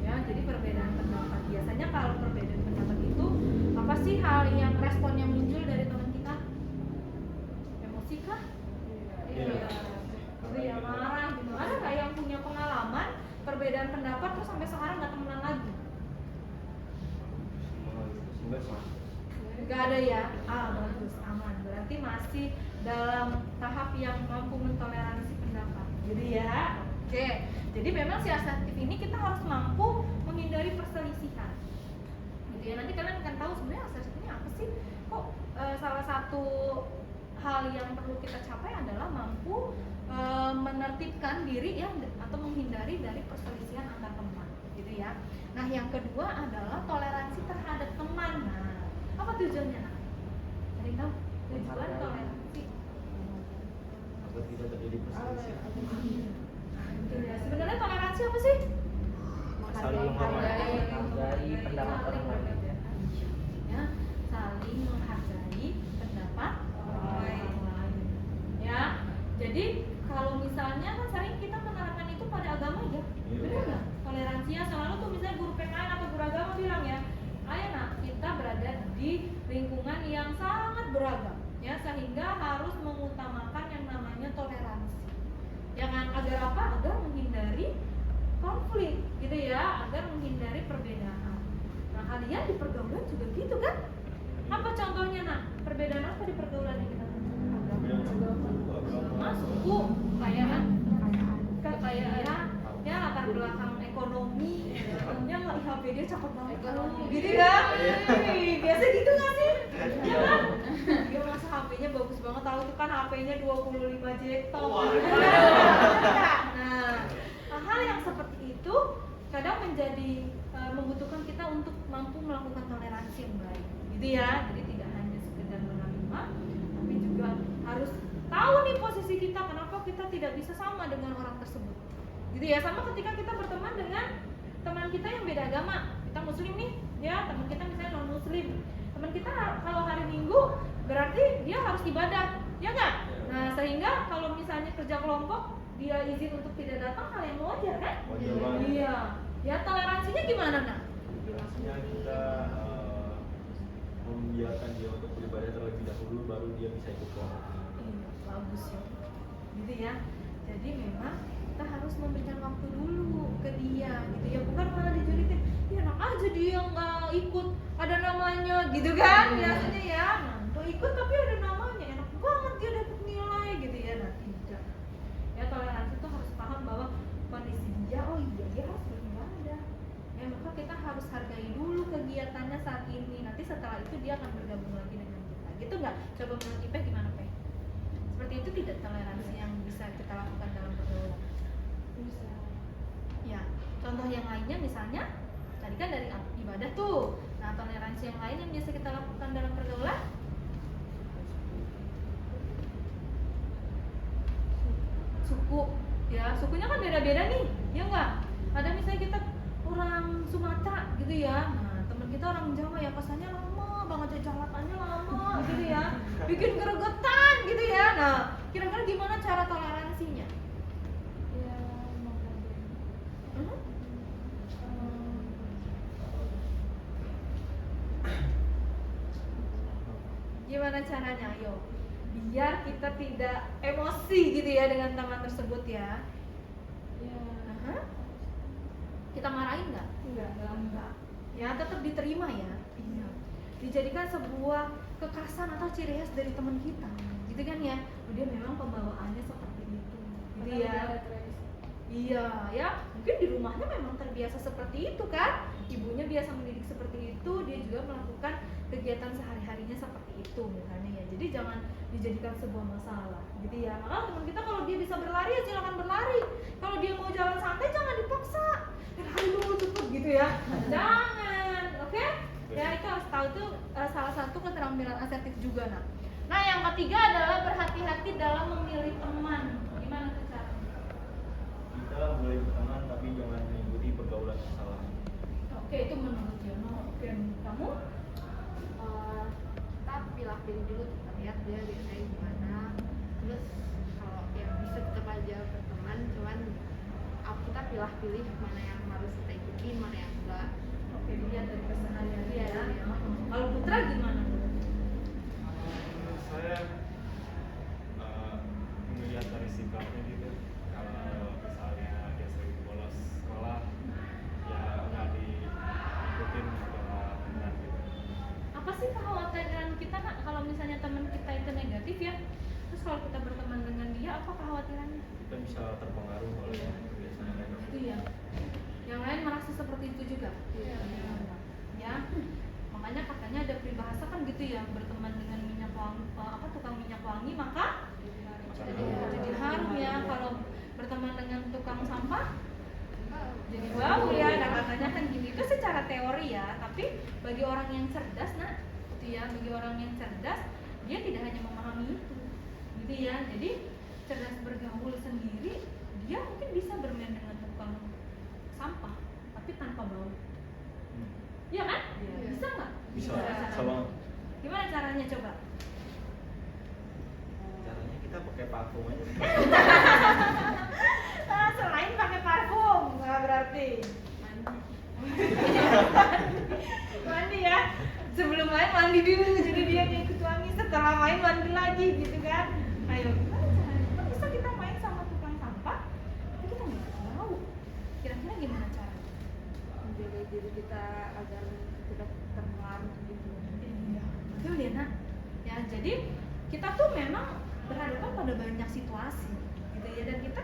ya, jadi perbedaan pendapat. Biasanya kalau perbedaan pendapat itu apa sih hal yang respon yang muncul dari teman kita? Emosi kah? Iya. Itu ya marah gitu. Ada nggak yang punya pengalaman perbedaan pendapat terus sampai sekarang nggak temenan lagi? Enggak sih. Nggak ada ya? Ah bagus, aman. Berarti masih dalam tahap yang mampu mentoleransi pendapat. Jadi ya, oke. Jadi memang si asertif ini kita harus mampu menghindari perselisihan. Gitu ya. Nanti kalian akan tahu sebenarnya asertif ini apa sih? Kok salah satu hal yang perlu kita capai adalah mampu menertibkan diri ya atau menghindari dari perselisihan antar teman, gitu ya. Nah, yang kedua adalah toleransi terhadap teman. Nah, apa tujuannya? Nah, ada yang tahu? Tujuan toleransi. Agar tidak terjadi perselisihan. Ya, sebenarnya toleransi apa sih? Saling menghargai. Menghargai pendapat orang lain. Ya, saling menghargai pendapat orang lain. Ya, jadi kalau misalnya kan sering kita menerapkan itu pada agama ya, Iya. benar nggak? Toleransinya selalu tuh misalnya guru PKN atau guru agama bilang ya, ayo nak kita berada di lingkungan yang sangat beragam, ya sehingga harus mengutamakan yang namanya toleransi. Ya kan? Agar apa? Agar menghindari konflik, gitu ya, agar menghindari perbedaan. Nah kalian di pergaulan juga gitu kan? Apa contohnya nak? Perbedaan apa di pergaulan yang kita Perbedaan suku, agama. suku, kekayaan, kekayaan, ya latar belakang ekonomi, ya nggak IHP dia cakep banget, gitu kan? Biasa gitu nggak sih? Ya kan? Dia masa HP-nya bagus banget, tahu tuh kan HP-nya 25 juta. Nah, hal yang seperti itu kadang menjadi membutuhkan kita untuk mampu melakukan toleransi yang baik, gitu ya. Jadi tidak hanya sekedar menerima, tapi juga harus tahu nih posisi kita, kenapa kita tidak bisa sama dengan orang tersebut, gitu ya. Sama ketika kita berteman dengan teman kita yang beda agama, kita muslim nih, ya teman kita misalnya non muslim, teman kita kalau hari Minggu berarti dia harus ibadah, ya nggak? Nah sehingga kalau misalnya kerja kelompok dia izin untuk tidak datang, hal yang wajar kan? Wajar banget. Iya. Ya toleransinya gimana nak? Toleransinya kita membiarkan dia untuk beribadah terlebih dahulu baru dia bisa ikut kelompok. Iya, bagus ya. Gitu ya. Jadi memang kita harus memberikan waktu dulu ke dia, gitu ya. Bukan malah dijulitin, ya enak aja dia nggak ikut, ada namanya, gitu kan? Biasanya ya, nah, nggak ikut tapi ada namanya, enak banget dia dapat nilai, gitu ya. Nah tidak. Ya toleransi itu harus paham bahwa setelah itu dia akan bergabung lagi dengan kita. Gitu nggak? Coba menurut Ipeh gimana, Peh? Seperti itu tidak toleransi yang bisa kita lakukan dalam pergaulan? Bisa. Ya, contoh yang lainnya misalnya tadi kan dari ibadah tuh. Nah, toleransi yang lain yang biasa kita lakukan dalam pergaulan? Suku. Ya, sukunya kan beda-beda nih. Ya enggak? Ada misalnya kita orang Sumatera gitu ya. Nah, teman kita orang Jawa ya kesannya lama banget, jalatannya lama gitu ya. Bikin gregetan gitu ya. Nah, kira-kira gimana cara toleransinya? Ya menghargai. Hmm? Gimana caranya? Ayo, biar kita tidak emosi gitu ya dengan teman tersebut ya. Ya. Aha. Kita marahin nggak? Enggak. Ya, tetap diterima ya. Iya. Dijadikan sebuah kekhasan atau ciri khas dari teman kita. Gitu kan ya? Dia memang pembawaannya seperti itu. Gitu ya. Iya, ya. Mungkin di rumahnya memang terbiasa seperti itu kan? Ibunya biasa mendidik seperti itu, dia juga melakukan kegiatan sehari-harinya seperti itu misalnya ya. Jadi jangan dijadikan sebuah masalah, gitu ya. Maka teman kita kalau dia bisa berlari ya silakan berlari. Kalau dia mau jalan santai jangan dipaksa. Lari dulu cepet gitu ya. Jangan, oke? Ya itu harus tahu itu salah satu keterampilan asertif juga nah. Nah yang ketiga adalah berhati-hati dalam memilih teman. Gimana tuh caranya? Kita boleh berteman tapi jangan mengikuti pergaulan yang salah. Oke, itu menurut Jono. Oke, kamu? Kita pilih-pilih dulu, kita lihat dia biasanya gimana. Terus kalau ya bisa tetap aja berteman, cuman kita pilih-pilih mana yang harus kita ikutin, mana yang enggak. Oke, dilihat dari keseharian dia ya. Iya. Kalau Putra gimana? Menurut saya melihat dari sikapnya gitu. Kalau misalnya dia sering bolos sekolah, ya nggak diikutin secara benar gitu. Apa sih kekhawatiran kita nak kalau misalnya teman kita itu negatif ya? Terus kalau kita berteman dengan dia, apa kekhawatirannya? Kita bisa terpengaruh oleh kebiasaan negatif. Itu ya. Yang lain merasa seperti itu juga. Iya. Ya. Makanya katanya ada peribahasa kan gitu ya, berteman dengan minyak wangi, tukang minyak wangi maka jadi harum ya. Kalau berteman dengan tukang sampah jadi bau ya. Nah katanya kan gini, itu secara teori ya, tapi bagi orang yang cerdas nah itu ya, bagi orang yang cerdas dia tidak hanya memahami itu gitu ya. Jadi cerdas bergaul sendiri, dia mungkin bisa bermain dengan tukang sampah tapi tanpa bau. Iya kan? Bisa nggak? Bisa. Caranya. Bisa banget. Gimana caranya coba? Caranya kita pakai parfum aja. Selain pakai parfum, nggak berarti mandi ya. Sebelum main mandi dulu, jadi dia ikut wangi. Setelah main mandi lagi, gitu kan? Ayo, gimana caranya? Kan bisa kita main sama tukang sampah, tapi kita nggak tahu. Kira-kira gimana caranya? Menjaga diri kita agar tidak terpengaruh gitu. Iya, betul ya nak. Ya, jadi kita tuh memang berhadapan pada banyak situasi, gitu ya. Dan kita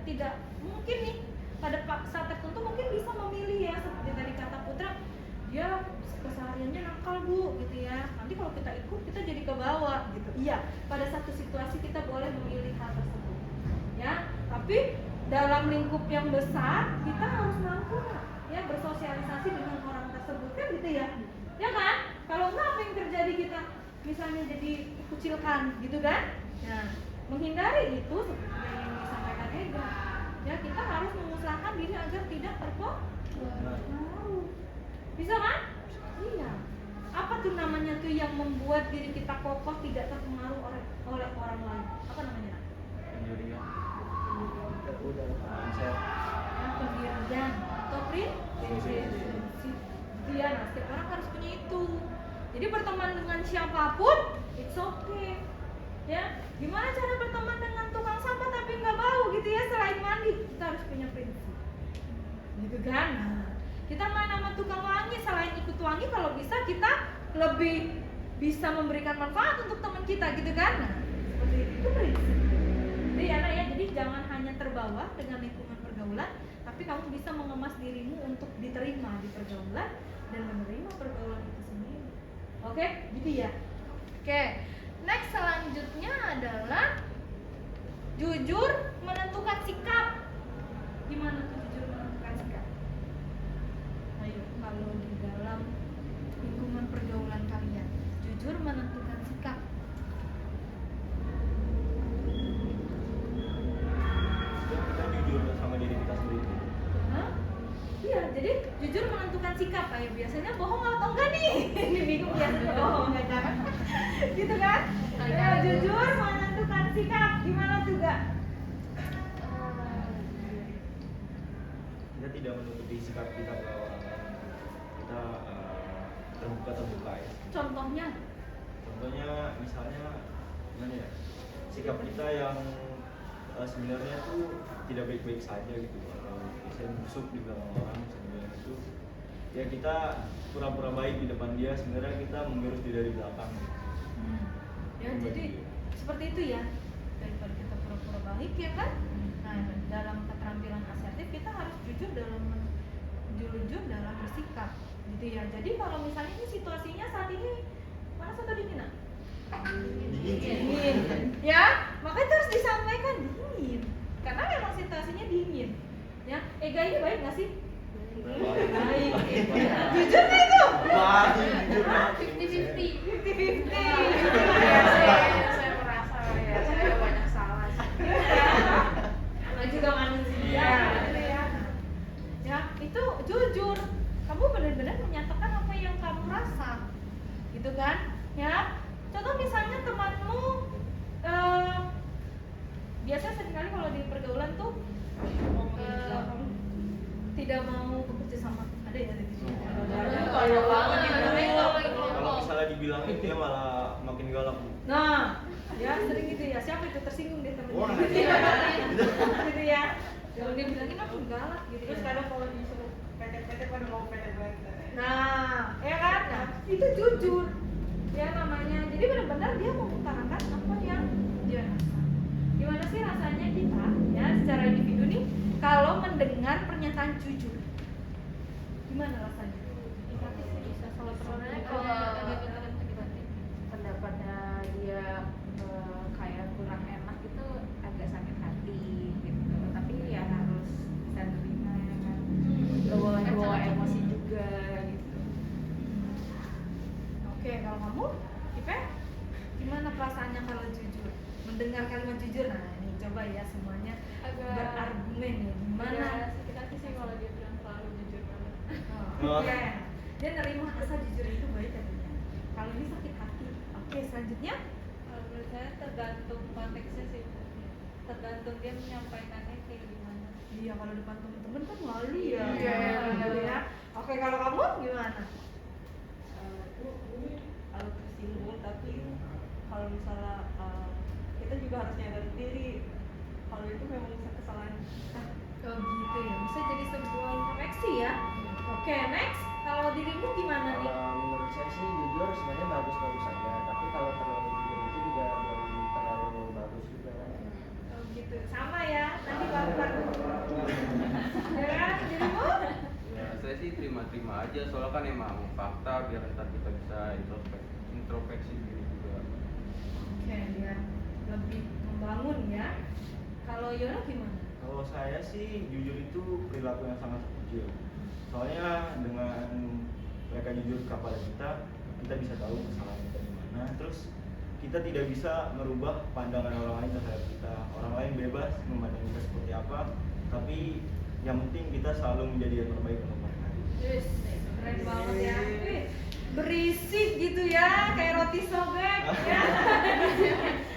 tidak mungkin nih pada saat tertentu mungkin bisa memilih ya, seperti tadi kata Putra, dia kesehariannya nakal bu, gitu ya. Nanti kalau kita ikut kita jadi ke bawah, gitu. Iya, pada satu situasi kita boleh memilih hal tersebut, ya. Tapi dalam lingkup yang besar kita harus mampu ya bersosialisasi dengan orang tersebut kan gitu ya. Ya kan? Kalau enggak apa yang terjadi, kita misalnya jadi kucilkan gitu kan? Nah, menghindari itu seperti yang disampaikan Ega. Ya, kita harus mengusahakan diri agar tidak terpengaruh. Bisa kan? Iya. Apa tuh namanya tuh yang membuat diri kita kokoh tidak terpengaruh oleh orang lain? Apa namanya? Pendirian. Udah. Mindset. Pendirian atau prinsip. Iya, nah setiap orang harus punya itu. Jadi berteman dengan siapapun, it's okay. Ya, gimana cara berteman dengan tukang sampah tapi nggak bau gitu ya, selain mandi kita harus punya prinsip. Gitu kan? Nah, kita main sama tukang wangi, selain ikut wangi kalau bisa kita lebih bisa memberikan manfaat untuk teman kita gitu kan? Nah, seperti itu prinsip. Jadi anak ya, jadi jangan hanya terbawa dengan lingkungan pergaulan, tapi kamu bisa mengemas dirimu untuk diterima di pergaulan dan menerima pergaulan itu sendiri. Oke, gitu ya. Oke, next selanjutnya adalah jujur menentukan sikap. Gimana tuh jujur menentukan sikap? Ayo, kalau di dalam lingkungan pergaulan kalian, jujur menentukan sikap. Kita jujur sama diri kita sendiri. Hah? Iya, jadi jujur menentukan sikap. Ayo, biasanya bohong atau enggak nih? Ini bingung biasanya bohong enggak jangan. Gitu kan? Ya, jujur menentukan sikap. Gimana tuh, Gak? Kita tidak menutupi sikap kita ke orang lain. Kita terbuka ya. Contohnya? Contohnya misalnya gimana ya? Sikap kita yang sebenarnya tuh tidak baik-baik saja gitu. Kalau saya busuk di belakang orang sebenarnya itu ya kita pura-pura baik di depan dia, sebenarnya kita mengerus dia dari belakang. Ya, jadi seperti itu ya. Daripada kita pura-pura baik ya kan? Nah, dalam keterampilan asertif kita harus jujur dalam bersikap gitu ya. Jadi kalau misalnya ini situasinya saat ini panas atau dingin? Nak? Dingin. Ya, makanya itu harus disampaikan dingin. Karena memang situasinya dingin. Ya, Ega ini baik nggak sih? Baik. Jujur nggak itu? Baik, jujur. 50-50. Saya merasa ya, saya banyak salah sih. Namanya juga manusia. Iya. Gitu ya. Ya, itu jujur. Kamu benar-benar menyatakan apa yang kamu rasa, gitu kan? Ya. Contoh misalnya temanmu, biasa seringkali kalau di pergaulan tuh tidak mau bekerja sama. Ada ya di sini. Banyak banget gitu. Kalau misalnya dibilangin dia malah makin galak. Nah, ya sering gitu ya. Siapa itu tersinggung deh temennya? Wah. Gitu ya. Kalau dia bilangin aku galak gitu. Terus ya. kadang kalau disuruh PT pada mau PT banget. Nah, ya kan? Nah, itu jujur. Ya namanya. Jadi benar-benar dia mengutarakan apa yang dia rasa. Gimana sih rasanya kita ya secara individu nih kalau mendengar pernyataan jujur? Gimana rasanya? Negatif sih bisa sebenarnya kalau pendapatnya dia kayak kurang enak itu agak sakit hati gitu, tapi ya harus bisa terima ya kan, bawa emosi juga gitu. Oke, kalau kamu, Ipe, gimana perasaannya kalau jujur? Mendengar kalimat jujur, nah ini coba ya semuanya Agak- berargumen ya. Gimana? sakit hati sih kalau dia bilang terlalu jujur banget. Oh, iya. Dia nerima asal jujur itu baik katanya. Kalau ini sakit hati. Oke, selanjutnya. Menurut saya tergantung konteksnya sih. Tergantung dia menyampaikannya kayak gimana. Iya, kalau depan teman-teman kan malu ya. Iya. Ya. Oke, kalau kamu gimana? Kalau tersinggung, tapi kalau misalnya kita juga harus nyadar diri kalau itu memang kesalahan kita. Oh gitu ya, bisa jadi sebuah introspeksi ya. Oke, next. Kalau dirimu gimana nih? Kalau menurut saya sih jujur sebenarnya bagus-bagus saja, tapi kalau terlalu jujur itu juga belum terlalu bagus juga kan. Oh gitu, sama ya. Nanti baper. Ya kan, dirimu? Ya saya sih terima-terima aja, soalnya kan emang fakta biar ntar kita bisa introspeksi diri juga. Oke, ya. Lebih membangun ya. Kalau Yono gimana? Kalau saya sih jujur itu perilaku yang sangat kecil. Soalnya dengan mereka jujur kepada kita, kita bisa tahu kesalahan kita di mana. Terus kita tidak bisa merubah pandangan orang lain terhadap kita. Orang lain bebas memandang kita seperti apa, tapi yang penting kita selalu menjadi yang terbaik untuk mereka. Yes, keren banget ya. Wih, berisik gitu ya, kayak roti sobek ya.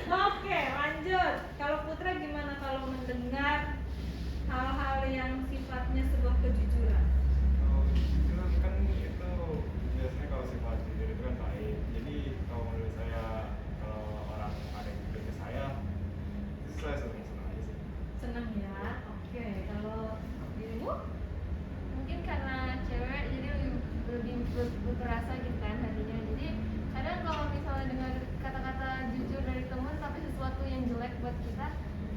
Oke, lanjut. Kalau Putra gimana kalau mendengar hal-hal yang sifatnya sebuah kejujuran? Kalau jujur kan itu biasanya kalau sifat jujur itu kan baik. Jadi kalau menurut saya kalau orang ada yang jujur ke saya, itu saya senang-senang aja sih. Seneng ya. Oke, kalau dirimu? Mungkin karena cewek jadi lebih berperasa gitu kan hatinya, jadi kadang kalau misalnya dengar kata-kata jujur dari teman tapi sesuatu yang jelek buat kita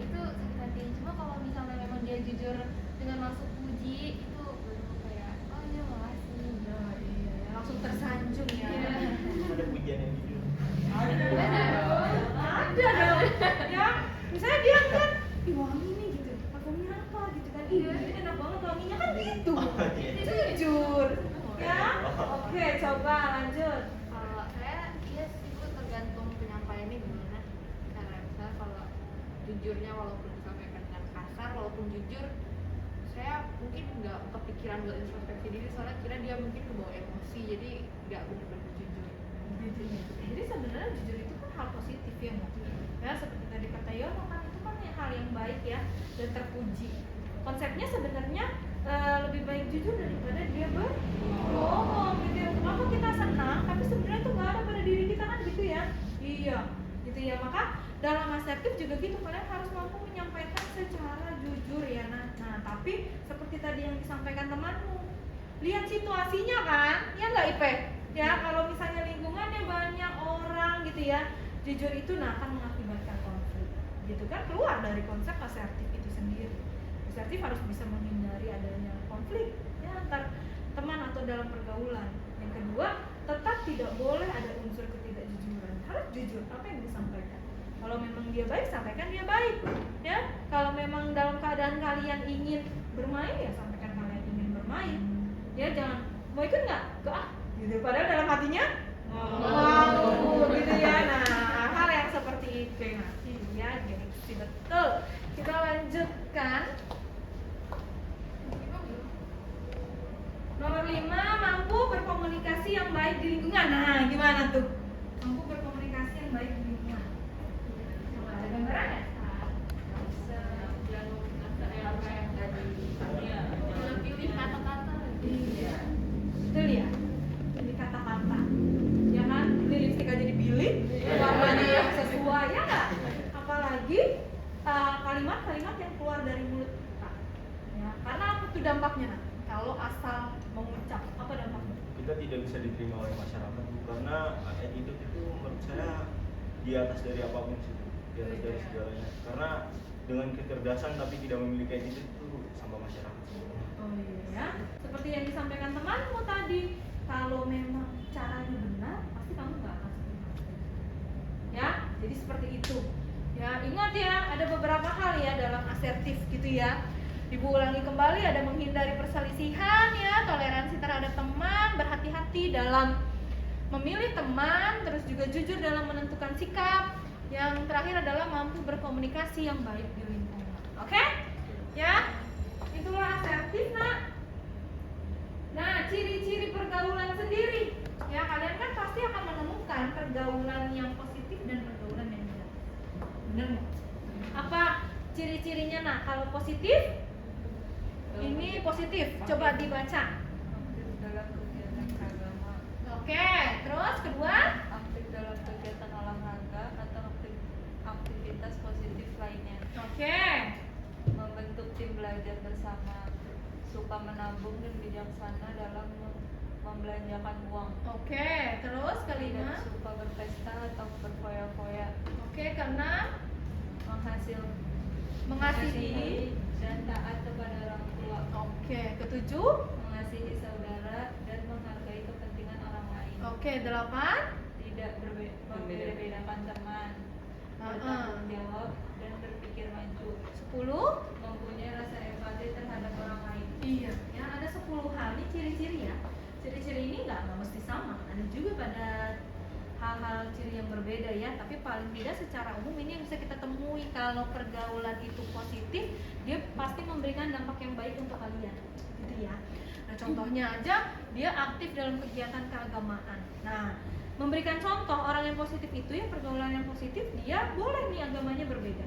itu sakit hati. Cuma kalau misalnya memang dia jujur dengan maksud puji itu baru kayak oh iya makasih. Oh iya, langsung tersanjung ya. Iya. Ada Ya, misalnya dia kan, ih wangi nih gitu, parfumnya apa gitu kan, ih ini enak banget wanginya kan gitu. Itu jujur. Ya, oke coba lanjut. Kalau saya iya sih itu tergantung penyampaiannya gimana. Karena misalnya kalau jujurnya walaupun disampaikan dengan kasar, walaupun jujur, saya mungkin nggak kepikiran buat introspeksi diri soalnya kira dia mungkin kebawa emosi, jadi nggak benar-benar jujur. Jadi sebenarnya jujur itu kan hal positif ya Mbak. Ya seperti tadi kata Yono kan itu kan hal yang baik ya dan terpuji. Konsepnya sebenarnya lebih baik jujur daripada dia berbohong gitu ya. Kenapa kita senang tapi sebenarnya itu nggak ada pada diri kita kan gitu ya. Iya gitu ya, maka dalam asertif juga gitu, kalian harus mampu menyampaikan secara jujur ya. Nah tapi seperti tadi yang disampaikan temanmu, lihat situasinya kan, ya nggak Ipe? Ya kalau misalnya lingkungannya banyak orang gitu ya, jujur itu akan mengakibatkan konflik gitu kan, keluar dari konsep asertif itu sendiri. Asertif harus bisa menghindari adanya konflik ya antar teman atau dalam pergaulan. Yang kedua, tetap tidak boleh ada unsur ketidakjujuran, harus jujur apa yang disampaikan. Kalau memang dia baik, sampaikan dia baik ya. Kalau memang dalam keadaan kalian ingin bermain, ya sampaikan kalian ingin bermain ya. Jangan mau ikut nggak? Gak gitu, padahal dalam hatinya mau gitu ya. Nah hal yang seperti itu nanti ya gengsi betul. Kita lanjutkan. Nomor 5, mampu berkomunikasi yang baik di lingkungan. Nah gimana tuh? Mampu berkomunikasi yang baik di lingkungan. Coba ada gambarannya? Pilih kata-kata. Iya, betul ya. Jadi kata-kata, ya kan? Beli lipstik aja dipilih, warnanya yang sesuai ya nggak? Apalagi kalimat-kalimat yang keluar dari mulut kita. Ya, karena apa tuh dampaknya? Nah, kalau asal mengucap, apa dampaknya? Kita tidak bisa diterima oleh masyarakat Bu, karena attitude itu menurut saya di atas dari apapun sih, di atas dari segalanya. Karena dengan kecerdasan tapi tidak memiliki attitude itu sama masyarakat sebenarnya. Oh iya, seperti yang disampaikan temanmu tadi, kalau memang caranya benar, pasti kamu nggak akan seperti itu. Ya, jadi seperti itu. Ya, ingat ya, ada beberapa hal ya dalam asertif gitu ya. Ibu ulangi kembali, ada menghindari perselisihan ya, toleransi terhadap teman, berhati-hati dalam memilih teman, terus juga jujur dalam menentukan sikap. Yang terakhir adalah mampu berkomunikasi yang baik di lingkungan. Oke? Ya? Itulah asertif, Nak. Nah, ciri-ciri pergaulan sendiri. Ya, kalian kan pasti akan menemukan pergaulan yang positif dan pergaulan yang negatif. Benar nggak? Apa ciri-cirinya? Nah, kalau positif, ini positif. Coba dibaca. Aktif dalam kegiatan agama, Oke, terus kedua? aktif dalam kegiatan olahraga atau aktivitas positif lainnya, Oke. membentuk tim belajar bersama, suka menabung dan bijaksana dalam membelanjakan uang, Oke, terus tidak kelima. suka berpesta atau berfoya-foya, Oke, keenam. Mengasihi. dan taat kepada orang tua, Oke, ketujuh. mengasihi saudara dan menghargai kepentingan orang lain, Oke, delapan. tidak membeda-bedakan teman, bertanggung jawab dan berpikir maju, 10. mempunyai rasa empati terhadap orang lain. Iya, ya ada 10 hal nih ciri-ciri ya. Ciri-ciri ini nggak mesti sama, ada juga pada hal-hal ciri yang berbeda ya. Tapi paling tidak secara umum ini yang bisa kita temui, kalau pergaulan itu positif, dia pasti memberikan dampak yang baik untuk kalian, gitu ya. Nah contohnya aja, dia aktif dalam kegiatan keagamaan. Nah memberikan contoh orang yang positif itu ya, pergaulan yang positif, dia boleh nih agamanya berbeda,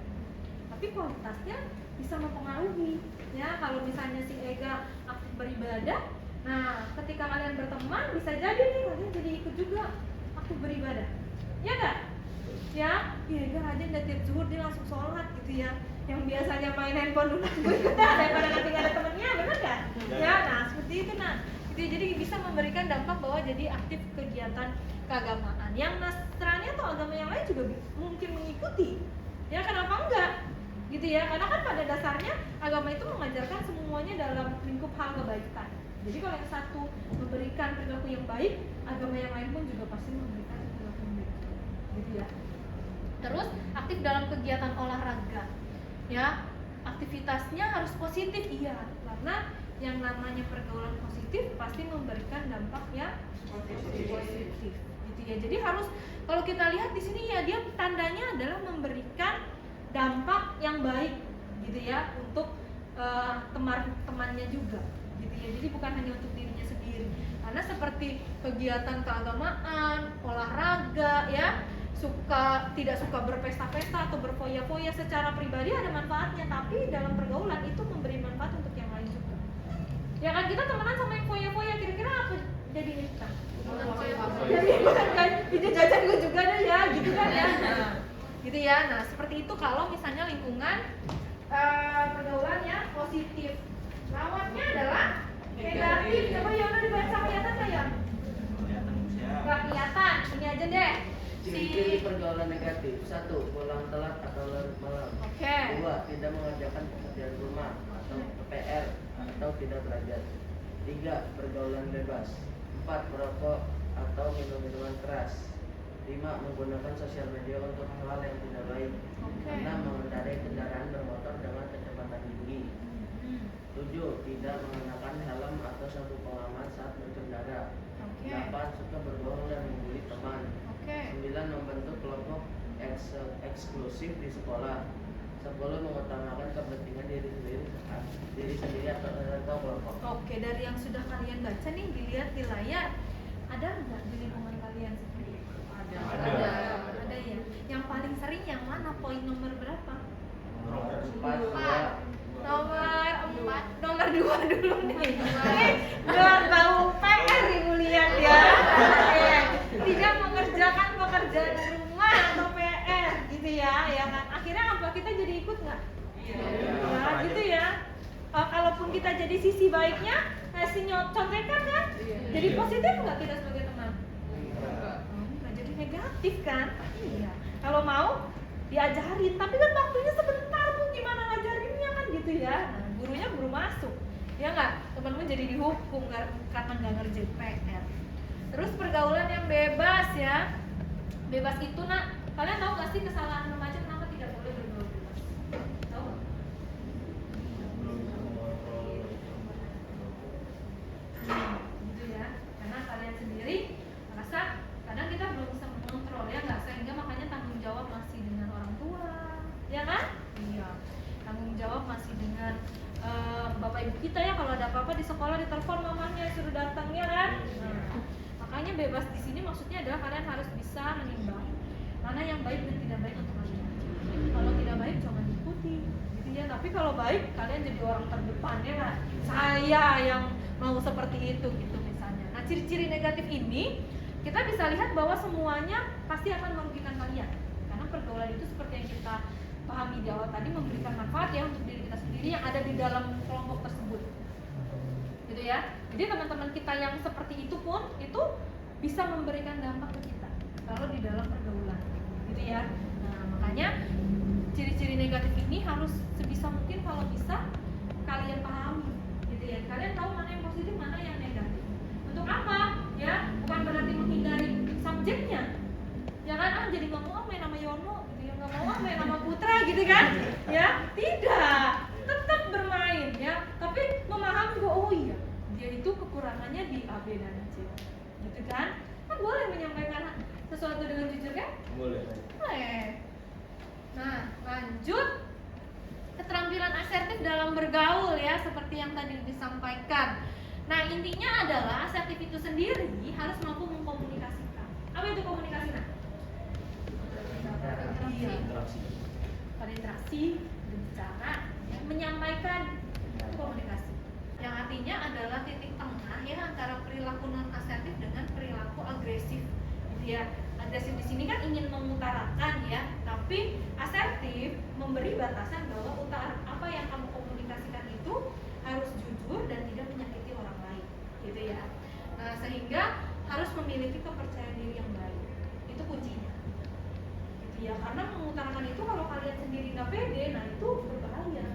tapi kualitasnya bisa mempengaruhi ya. Kalau misalnya si Ega aktif beribadah, nah ketika kalian berteman bisa jadi nih kalian jadi ikut juga aktif beribadah, ya nggak? Ya, Ega rajin dan tiap zuhur dia langsung sholat gitu ya. Yang biasanya main handphone dulu gue ikutan daripada nanti nggak ada temennya, bener nggak? Ya, nah seperti itu nah. Gitu, jadi bisa memberikan dampak bahwa jadi aktif kegiatan keagamaan. Yang Nasrani atau agama yang lain juga mungkin mengikuti. Ya kenapa enggak? Gitu ya, karena kan pada dasarnya agama itu mengajarkan semuanya dalam lingkup hal kebaikan. Jadi kalau yang satu memberikan perilaku yang baik, agama yang lain pun juga pasti memberikan perilaku yang baik. Gitu ya. Terus aktif dalam kegiatan olahraga, ya aktivitasnya harus positif, iya, karena yang namanya pergaulan positif pasti memberikan dampak yang positif, gitu ya. Jadi harus, kalau kita lihat di sini ya, dia tandanya adalah memberikan dampak yang baik, gitu ya, untuk teman-temannya juga, gitu ya. Jadi bukan hanya untuk dirinya sendiri, karena seperti kegiatan keagamaan, olahraga, ya, tidak suka berpesta-pesta atau berfoya-foya secara pribadi ada manfaatnya, tapi dalam pergaulan itu memberi manfaat untuk yang lain juga. Ya kan, kita temenan sama yang foya-foya, kira-kira apa jadi kita? Jadi kan ide jajan gue juga deh ya, gitu kan ya. Nah, gitu ya. Nah, seperti itu kalau misalnya lingkungan pergaulan yang positif. Lawannya adalah negatif. Coba Yono dibaca, kelihatan nggak ya? Nggak kelihatan, ini aja deh. Ciri-ciri pergaulan negatif: 1. Pulang telat atau larut malam. Oke. 2. Tidak mengerjakan pekerjaan rumah atau PR atau tidak belajar. 3. Pergaulan bebas. 4. Merokok atau minum minuman keras. 5. Menggunakan sosial media untuk hal-hal yang tidak baik. 6. Mengendarai kendaraan bermotor dengan kecepatan tinggi. 7. Tidak mengenakan helm atau sabuk pengaman saat berkendara. 8. Suka berbohong dan membuli teman. 9. Membentuk kelompok eksklusif di sekolah. 10. Mengutamakan kepentingan diri sendiri atau kelompok. Oke, dari yang sudah kalian baca nih, dilihat di layar, ada nggak di lingkungan kalian seperti itu? Ada ya. Yang paling sering yang mana? Poin nomor berapa? Nomor 4. Nomor 2 dulu nih. Udah tahu PR ibu lihat ya. Oke. Tidak mengerjakan pekerjaan rumah atau PR gitu ya, ya kan? Akhirnya apa? Kita jadi ikut nggak? Nah, gitu ya. Kalaupun kita jadi sisi baiknya, kasih contekan kan? Jadi positif nggak kita sebagai teman? Nggak jadi negatif kan? Iya. Kalau mau diajarin, tapi kan waktunya sebentar, Bu, gimana ngajarinnya kan gitu ya. Nah, gurunya baru masuk, ya nggak? Temanmu jadi dihukum karena nggak ngerjain PR. Terus pergaulan yang bebas ya. Bebas itu, nak, kalian tahu nggak sih kesalahan remaja kenapa tidak boleh bergaul bebas? Tahu nggak? Gitu ya. Karena kalian sendiri merasa kadang kita belum bisa mengontrol, ya nggak, sehingga makanya tanggung jawab masih dengan orang tua, ya kan? Iya. Tanggung jawab masih dengan bapak ibu kita, ya, kalau ada apa-apa di sekolah ditelepon mamanya suruh datang, ya kan? Nah, makanya bebas di sini maksudnya adalah kalian harus bisa menimbang mana yang baik dan tidak baik untuk kalian. Kalau tidak baik jangan diikuti, gitu ya. Tapi kalau baik kalian jadi orang terdepan, ya kan? Saya yang mau seperti itu gitu misalnya. Nah, ciri-ciri negatif ini kita bisa lihat bahwa semuanya pasti akan merugikan kalian, karena pergaulan itu seperti yang kita pahami di awal tadi memberikan manfaat ya untuk diri kita sendiri yang ada di dalam kelompok tersebut, gitu ya. Jadi teman-teman kita yang seperti itu pun itu bisa memberikan dampak ke kita kalau di dalam pergaulan, gitu ya. Nah, makanya ciri-ciri negatif ini harus sebisa mungkin kalau bisa kalian pahami, gitu ya. Kalian tahu mana yang positif, mana yang negatif. Untuk apa? Ya, bukan berarti menghindari subjeknya. Ya kan, jadi nggak mau main nama Yono, gitu ya, nggak mau main nama Putra, gitu kan? Ya, tidak. Tetap bermain, ya. Tapi memahami bahwa oh iya, dia itu kekurangannya di A, B, dan C, gitu kan? Kan boleh menyampaikan sesuatu dengan jujur kan? Boleh. Boleh. Nah, lanjut. Keterampilan asertif dalam bergaul, ya, seperti yang tadi disampaikan. Nah, intinya adalah asertif itu sendiri harus mampu mengkomunikasikan. Apa itu komunikasi, nak? Berinteraksi, berbicara, ya, menyampaikan, itu komunikasi. Yang artinya adalah titik tengah, ya, antara perilaku non asertif dengan perilaku agresif, gitu ya. Agresif di sini kan ingin mengutarakan, ya, tapi asertif memberi batasan bahwa apa yang kamu komunikasikan itu harus jujur dan tidak menyakiti orang lain, gitu ya. Nah, sehingga harus memiliki kepercayaan diri yang baik, itu kuncinya, gitu ya. Karena mengutarakan itu kalau kalian sendiri nggak pede, nah itu berbahaya.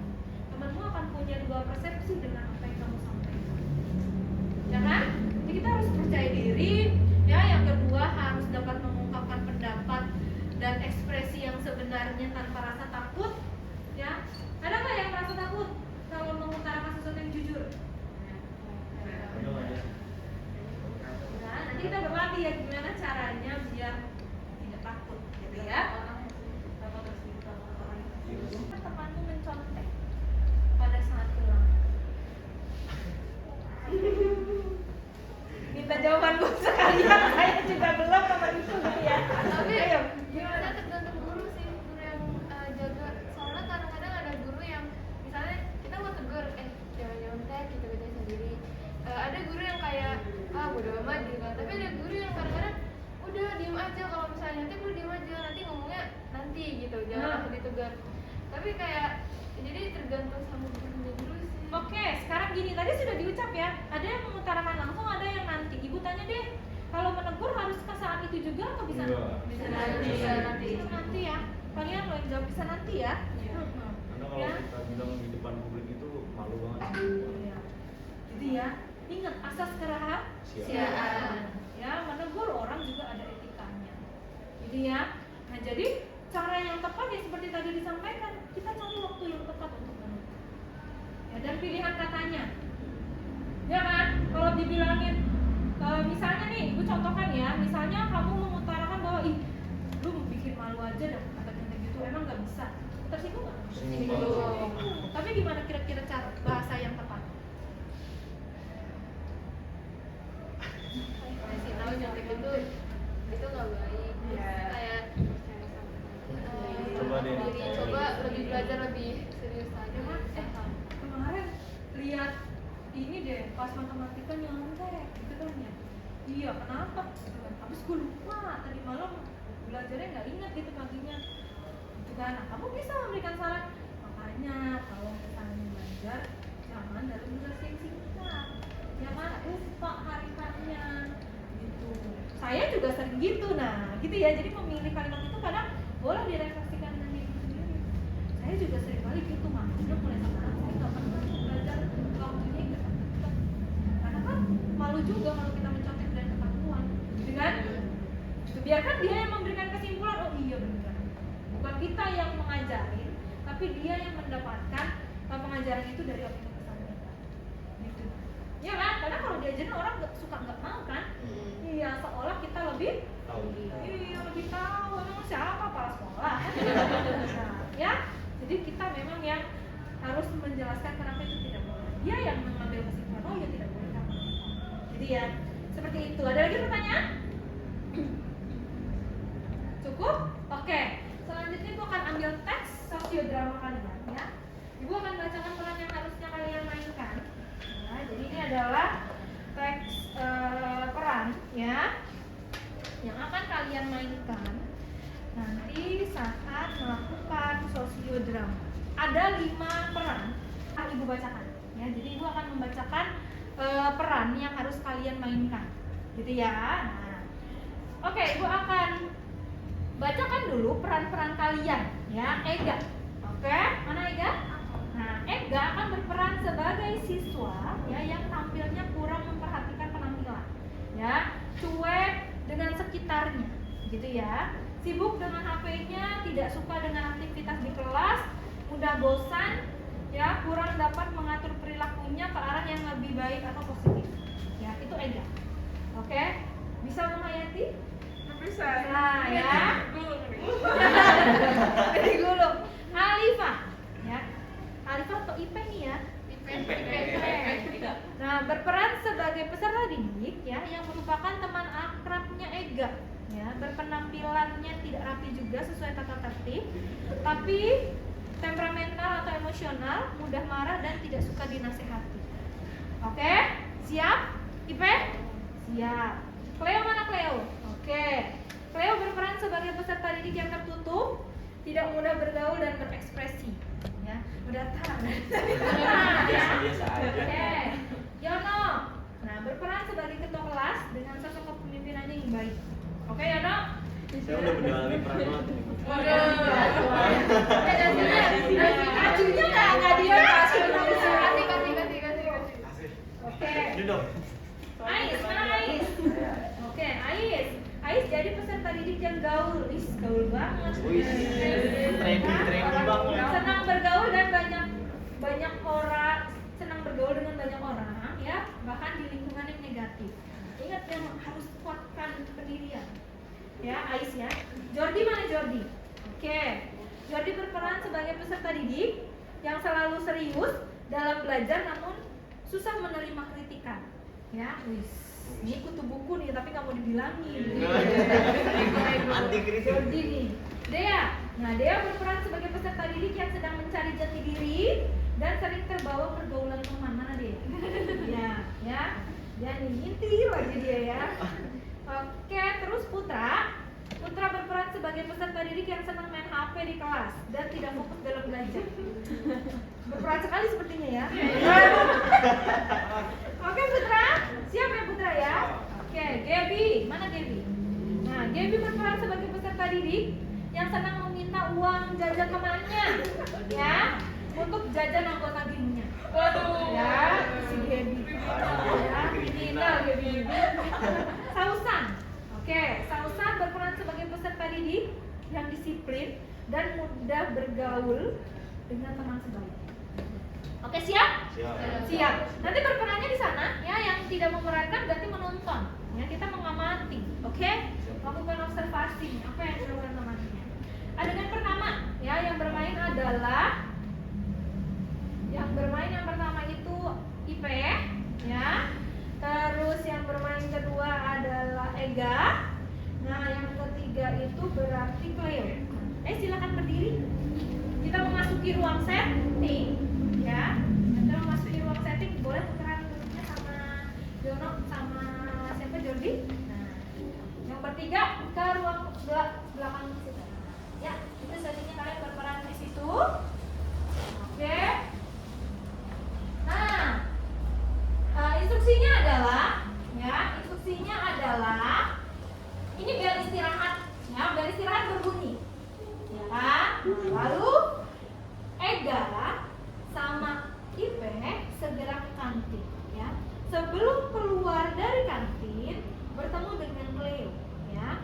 Temanmu akan punya dua persepsi dengan apa yang kamu sampaikan, ya kan? Jadi kita harus percaya diri, ya. Yang kedua harus dapat mengungkapkan pendapat dan ekspresi yang mengajarnya tanpa rasa takut, ya. Ada nggak yang merasa takut kalau mengutarakan sesuatu yang jujur? Nah, nanti kita berlatih ya gimana caranya biar tidak takut, gitu ya. Temanmu mencontek pada saat pulang. Minta jawaban gue sekalian, saya juga belum sama itu gitu ya. Tapi Ayo, gimana tergantung guru sih, guru yang jaga. Soalnya kadang-kadang ada guru yang misalnya kita mau tegur, jangan nyontek, kita baca sendiri. Ada guru yang kayak bodo amat gitu kan. Tapi ada guru yang kadang-kadang udah diem aja, kalau misalnya nyontek lu diem aja, nanti ngomongnya nanti gitu, jangan langsung ditegur. Tapi kayak jadi tergantung sama gurunya dulu sih. Oke, sekarang gini, tadi sudah diucap ya. Ada yang mengutarakan langsung, ada yang nanti. Ibu tanya deh, kalau menegur harus ke saat itu juga atau bisa Enggak. Bisa Nanti. Bisa nanti. Bisa nanti ya. Kalian lo yang jawab bisa nanti ya. Karena kalau Ya. kita bilang di depan publik itu malu banget. Iya. Jadi ya, ingat asas kerahasiaan. Ya, menegur orang juga ada etikanya. Gitu ya. Nah, jadi cara yang tepat ya seperti tadi disampaikan, kita cari waktu yang tepat untuk menegur. Ya, dan pilihan katanya. Ya kan? Kalau dibilangin misalnya nih, ibu contohkan ya, misalnya kamu mengutarakan bahwa ih, lu bikin malu aja dah kata-kata gitu, emang nggak bisa. Tersinggung nggak? Tersinggung. Tapi gimana kira-kira cara bahasa yang tepat? Kasih tahu nyontek itu nggak baik. Kayak Coba deh. coba lebih belajar lebih serius aja kan. Kemarin lihat ini deh pas matematika nyontek gitu kan ya. Iya kenapa? Gitu kan. Habis gue lupa tadi malam belajarnya nggak ingat gitu paginya. Gitu kan. Nah, kamu bisa memberikan saran. Makanya kalau misalnya belajar jangan dalam durasi yang singkat. Jangan lupa hari-harinya gitu. Saya juga sering gitu. Nah, gitu ya. Jadi memilih kalimat itu kadang boleh direfleksikan dengan diri sendiri. Saya juga sering kali gitu, makanya mulai sekarang saya nggak pernah belajar waktunya ingat. Karena kan malu juga kalau kita mencontek dan ketahuan, gitu kan? Gitu, biarkan dia yang memberikan kesimpulan. Oh iya benar. Bukan kita yang mengajarin, tapi dia yang mendapatkan pengajaran itu dari apa yang kita sampaikan. Gitu. Ya kan? Karena kalau diajarin orang suka nggak mau kan? Iya, seolah kita lebih Tahu. Iya, lebih tahu. Emang siapa kepala sekolah? Nah, ya. Jadi kita memang yang harus menjelaskan kenapa itu tidak boleh. Dia yang mengambil kesimpulan. Oh ya tidak boleh karena apa. Jadi ya seperti itu. Ada lagi pertanyaan? Cukup? Oke. Selanjutnya Ibu akan ambil teks sosiodrama kalian ya. Ibu akan bacakan peran yang harusnya kalian mainkan. Nah, jadi ini adalah teks peran ya yang akan kalian mainkan nanti saat melakukan sosiodrama. Ada 5 peran yang Ibu bacakan ya. Jadi Ibu akan membacakan peran yang harus kalian mainkan gitu ya. Nah, oke, Ibu akan bacakan dulu peran-peran kalian ya. Ega, oke, mana Ega? Nah, Ega akan berperan sebagai siswa ya yang tampilnya kurang memperhatikan penampilan ya, cuek dengan sekitarnya gitu ya, sibuk dengan HP-nya, tidak suka dengan aktivitas di kelas, mudah bosan ya, kurang dapat mengatur perilakunya ke arah yang lebih baik atau positif ya. Itu Ega. Oke, bisa menghayati? Bisa. Nah ya, Gulung nih. jadi gulung. Alifah ya, Alifah atau Ipe nih ya. Nah, berperan sebagai peserta didik ya yang merupakan teman akrabnya Ega ya, berpenampilannya tidak rapi juga sesuai tata tertib, tapi temperamental atau emosional, mudah marah dan tidak suka dinasehati. Oke, siap? Ipe? Siap. Cleo mana Cleo? Oke. Cleo berperan sebagai peserta didik yang tertutup, tidak mudah bergaul dan berekspresi. Ya, udah tahan. Biasa-biasa aja. Oke. Yono. Nah, berperan sebagai ketua kelas dengan sosok kepemimpinannya yang baik. Oke, Yono? Saya udah mendalami peran banget ini. Acunya nggak dia kasih. Kasih. Oke. Ini dong. Ais, mana Ais? Oke, Ais. Ais jadi peserta didik yang gaul. Gaul banget. Wih, trendy banget. Senang bergaul dan banyak orang, senang bergaul dengan banyak orang, ya, bahkan di lingkungan yang negatif. Ingat yang harus kuatkan pendirian. Ya, Ais ya. Jordi mana Jordi? Oke. Jordi berperan sebagai peserta didik yang selalu serius dalam belajar namun susah menerima kritikan. Ya, wis. Ini kutu buku nih, tapi kamu dibilangin. Anti kritik. Jordi nih. Dea. Nah, Dea berperan sebagai peserta didik yang sedang mencari jati diri dan sering terbawa pergaulan teman. Mana dia? Ya. Dia nih ngintil aja dia ya. Oke, terus Putra. Putra berperan sebagai peserta didik yang senang main HP di kelas dan tidak fokus dalam belajar. Berperan sekali sepertinya ya. Oke Putra, siap ya Putra ya. Oke, Gaby, mana Gaby? Nah, Gaby berperan sebagai peserta didik yang senang meminta uang jajan temannya, ya, untuk jajan anggota gengnya. Ya, si Gaby. Ya, kriminal Gaby. Sausan. Oke, Sausan berperan sebagai peserta didik yang disiplin dan mudah bergaul dengan teman sebaya. Oke, siap? Siap. Nanti berperannya di sana, ya, yang tidak memerankan berarti menonton. Ya, kita mengamati. Oke? Lakukan observasi apa yang dilakukan temannya. Adegan pertama, ya, yang bermain yang pertama itu IP, ya. Terus yang bermain kedua adalah Ega. Nah, yang ketiga itu berarti Cleo. Silakan berdiri. Kita memasuki ruang setting, ya. Kita memasuki ruang setting. Boleh tukeran duduknya sama Jono sama siapa Jordi? Nah, yang bertiga ke ruang belakang situ. Ya, itu settingnya kalian berperan di situ. Oke. Nah, instruksinya adalah ini bel istirahat, ya, bel istirahat berbunyi, ya kan? Lalu Ega sama Ipe segera ke kantin, ya. Sebelum keluar dari kantin bertemu dengan Cleo, ya.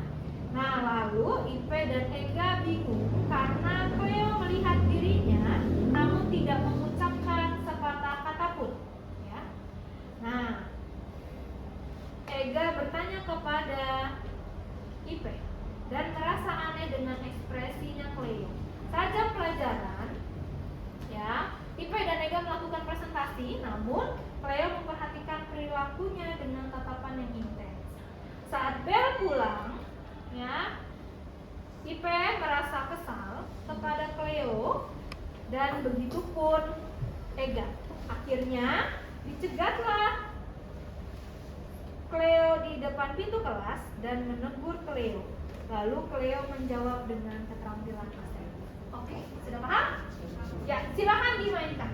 Nah, lalu Ipe dan Ega bingung karena Cleo melihat dirinya namun tidak mengucapkan sepatah kata pun, ya. Nah, Ega bertanya kepada Ipe dan merasa aneh dengan ekspresinya Cleo. Saat pelajaran, ya, Ipe dan Ega melakukan presentasi, namun Cleo memperhatikan perilakunya dengan tatapan yang intens. Saat bel pulang, ya, Ipe merasa kesal kepada Cleo dan begitu pun Ega. Akhirnya dicegatlah Cleo di depan pintu kelas dan menegur Cleo. Lalu Cleo menjawab dengan keterampilan asli. Oke, sudah paham? Ya, silakan dimainkan.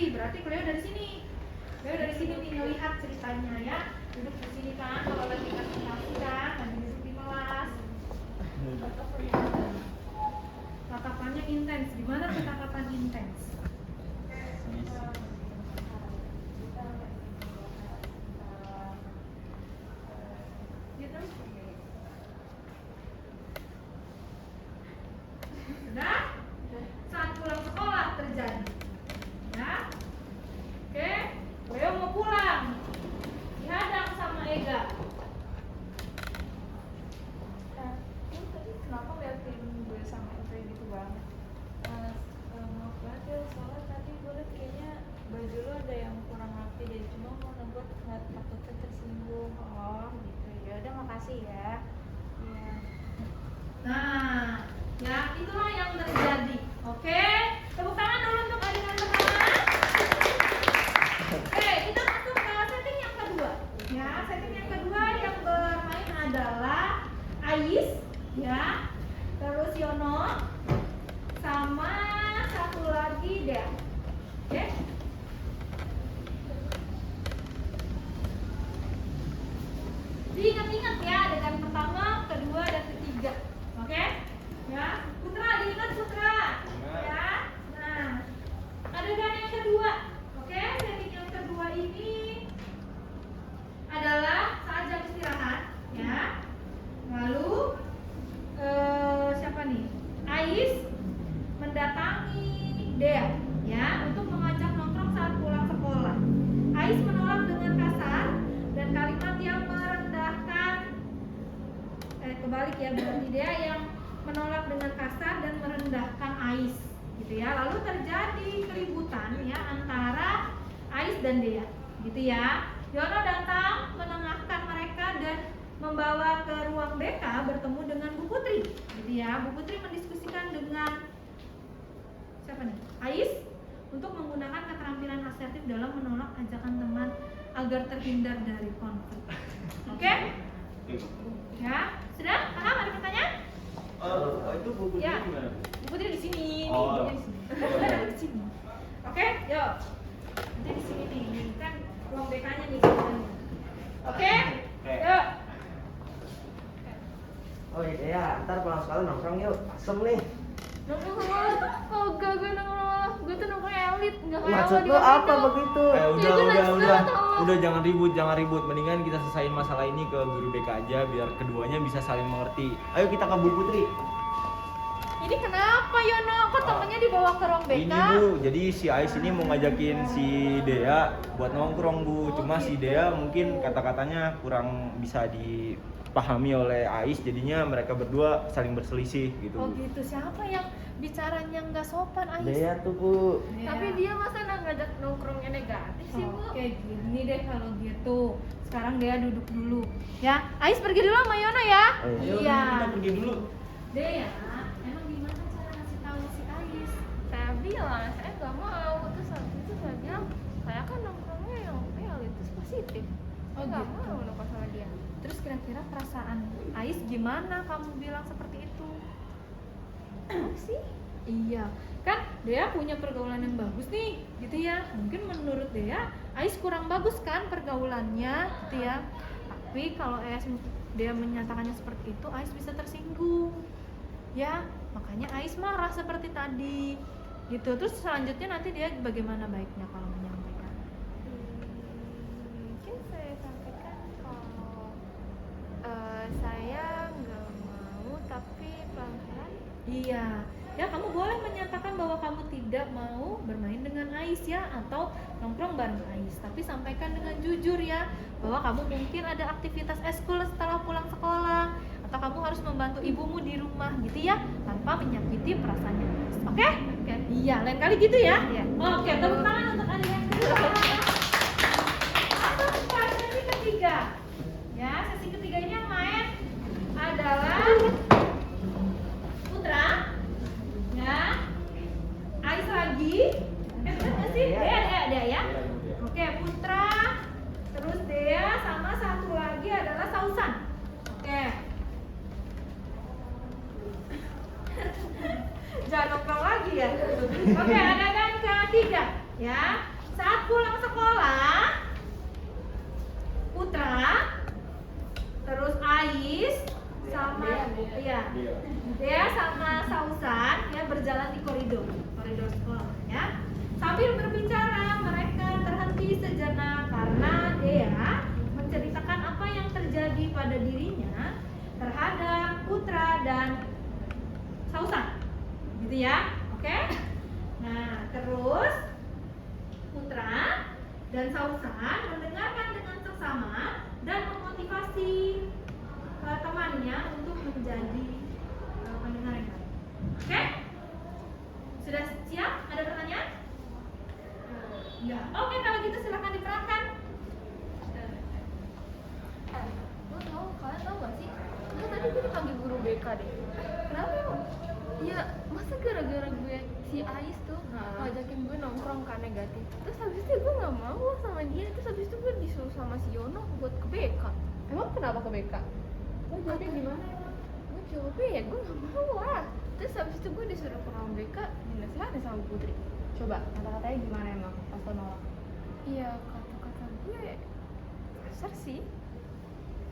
Berarti Cleo dari sini. Cleo dari sini nih ngelihat ceritanya, ya. Duduk di sini kan kalau lagi presentasi kan, lagi duduk di kelas. Tatapannya intens. Gimana tuh tatapan intens? Gitu. Sudah? Saat pulang sekolah terjadi. Ya. Oke, Cleo mau pulang. Dihadang sama Ega. Tadi kenapa liatin gue sama Ipe gitu banget? Maaf banget ya, soalnya tadi gue liat kayaknya baju lo ada yang kurang rapi deh. Cuma mau negur nggak takutnya tersinggung. Oh gitu. Ya udah, makasih ya. Iya. Nah, ya itulah yang terjadi. Oke, tepuk tangan dulu untuk adegan pertama. Oke, kita masuk ke setting yang kedua. Ya, setting yang kedua yang bermain adalah Ais, ya, terus Yono, sama satu lagi Dea. ya, berarti Dea yang menolak dengan kasar dan merendahkan Ais gitu ya. Lalu terjadi keributan ya antara Ais dan Dea gitu ya. Yono datang menengahkan mereka dan membawa ke ruang BK bertemu dengan Bu Putri gitu ya. Bu Putri mendiskusikan dengan siapa nih? Ais untuk menggunakan keterampilan asertif dalam menolak ajakan teman agar terhindar dari konflik. Oke? Ya, sudah? Paham? Ada pertanyaan? Itu buku Ya. gimana, Bu? Bu Putri di sini, Oh. nih, di sini. Ada di sini. Oke, yuk. Nanti di sini nih, ini kan ruang BK-nya nih sebenarnya. Oke? Oke. Yuk. Oh iya ya, ntar pulang sekolah nongkrong yuk, asem nih. Nongkrong sama oh gak gue nongkrong, gue tuh nongkrong elit, nggak kayak Maksud lo di lu apa Bandung. begitu? Udah jangan ribut, mendingan kita selesain masalah ini ke guru BK aja biar keduanya bisa saling mengerti. Ayo kita ke Bu Putri. Ini kenapa Yono? Kok temennya dibawa ke ruang BK? Ini Bu, jadi si Ais ini mau ngajakin si Dea buat nongkrong Bu. Cuma si Dea mungkin kata-katanya kurang bisa dipahami oleh Ais, jadinya mereka berdua saling berselisih gitu. Oh gitu, siapa yang bicaranya nggak sopan Ais? Dea tuh Bu. Tapi dia masa ngajak nongkrongnya negatif sih bu? Oke, gini deh kalau gitu. Sekarang Dea duduk dulu. Ya, Ais pergi dulu sama Yono ya. Ayo, Iya. kita pergi dulu. Dea, emang gimana cara ngasih tahu si Ais? Saya bilang saya nggak mau, terus habis itu saya bilang saya kan nongkrongnya yang elit terus positif. Oh, Saya nggak gitu. mau nongkrong sama dia. Terus kira-kira perasaan Ais gimana kamu bilang seperti itu? Oh sih? Iya, kan Dea punya pergaulan yang bagus nih, gitu ya. Mungkin menurut Dea, Ais kurang bagus kan pergaulannya, gitu ya. Tapi kalau Dea menyatakannya seperti itu, Ais bisa tersinggung. Ya, makanya Ais marah seperti tadi. Gitu. Terus selanjutnya nanti dia bagaimana baiknya kalau menyampaikan? Mungkin saya sampaikan kalau saya nggak mau tapi pelan-pelan. Iya, ya kamu boleh menyatakan bahwa kamu tidak mau bermain dengan Ais ya, atau nongkrong bareng Ais. Tapi sampaikan dengan jujur ya, bahwa kamu mungkin ada aktivitas eskul setelah pulang sekolah, atau kamu harus membantu ibumu di rumah gitu ya, tanpa menyakiti perasaannya Ais. Oke? Oke. Iya, lain kali gitu ya. Iya. Oke, tepuk tangan untuk adik yang kedua. Masuk ke sesi ketiga. Ya, sesi ketiga ini yang main adalah Putra, ya, Ais lagi, bener nggak sih? Dea ya. Oke, Putra, terus Dea sama satu lagi adalah Sausan. Oke. Jangan nongkrong lagi ya. Oke, adegan ketiga, ya. Saat pulang sekolah, Putra, terus Ais sama Dea sama Sausan ya berjalan di koridor sekolah ya. Sambil berbicara mereka terhenti sejenak karena Dea menceritakan apa yang terjadi pada dirinya terhadap Putra dan Sausan, gitu ya. Oke? Nah, terus Putra dan Sausan mendengarkan dengan seksama dan memotivasi temannya untuk menjadi pendengar yang baik. Oke? Sudah siap? Ada pertanyaan? Ya. Oke, kalau gitu silahkan diterangkan. Kalian tahu gak sih? Kan tadi gue dipanggil guru BK deh. Kenapa emang? Ya masa gara-gara gue si Ais tuh ngajakin gue nongkrong kan negatif. Terus habis itu gue nggak mau sama dia. Terus habis itu gue disuruh sama si Yono buat ke BK. Emang kenapa ke BK? Lo jadi gimana emang? Gue jawabnya ya gue nggak mau lah. Terus habis itu gue disuruh ke ruang BK dinasihatin sama Putri. Coba kata-katanya gimana emang pas lo nolak? Iya kata-kata gue kasar sih.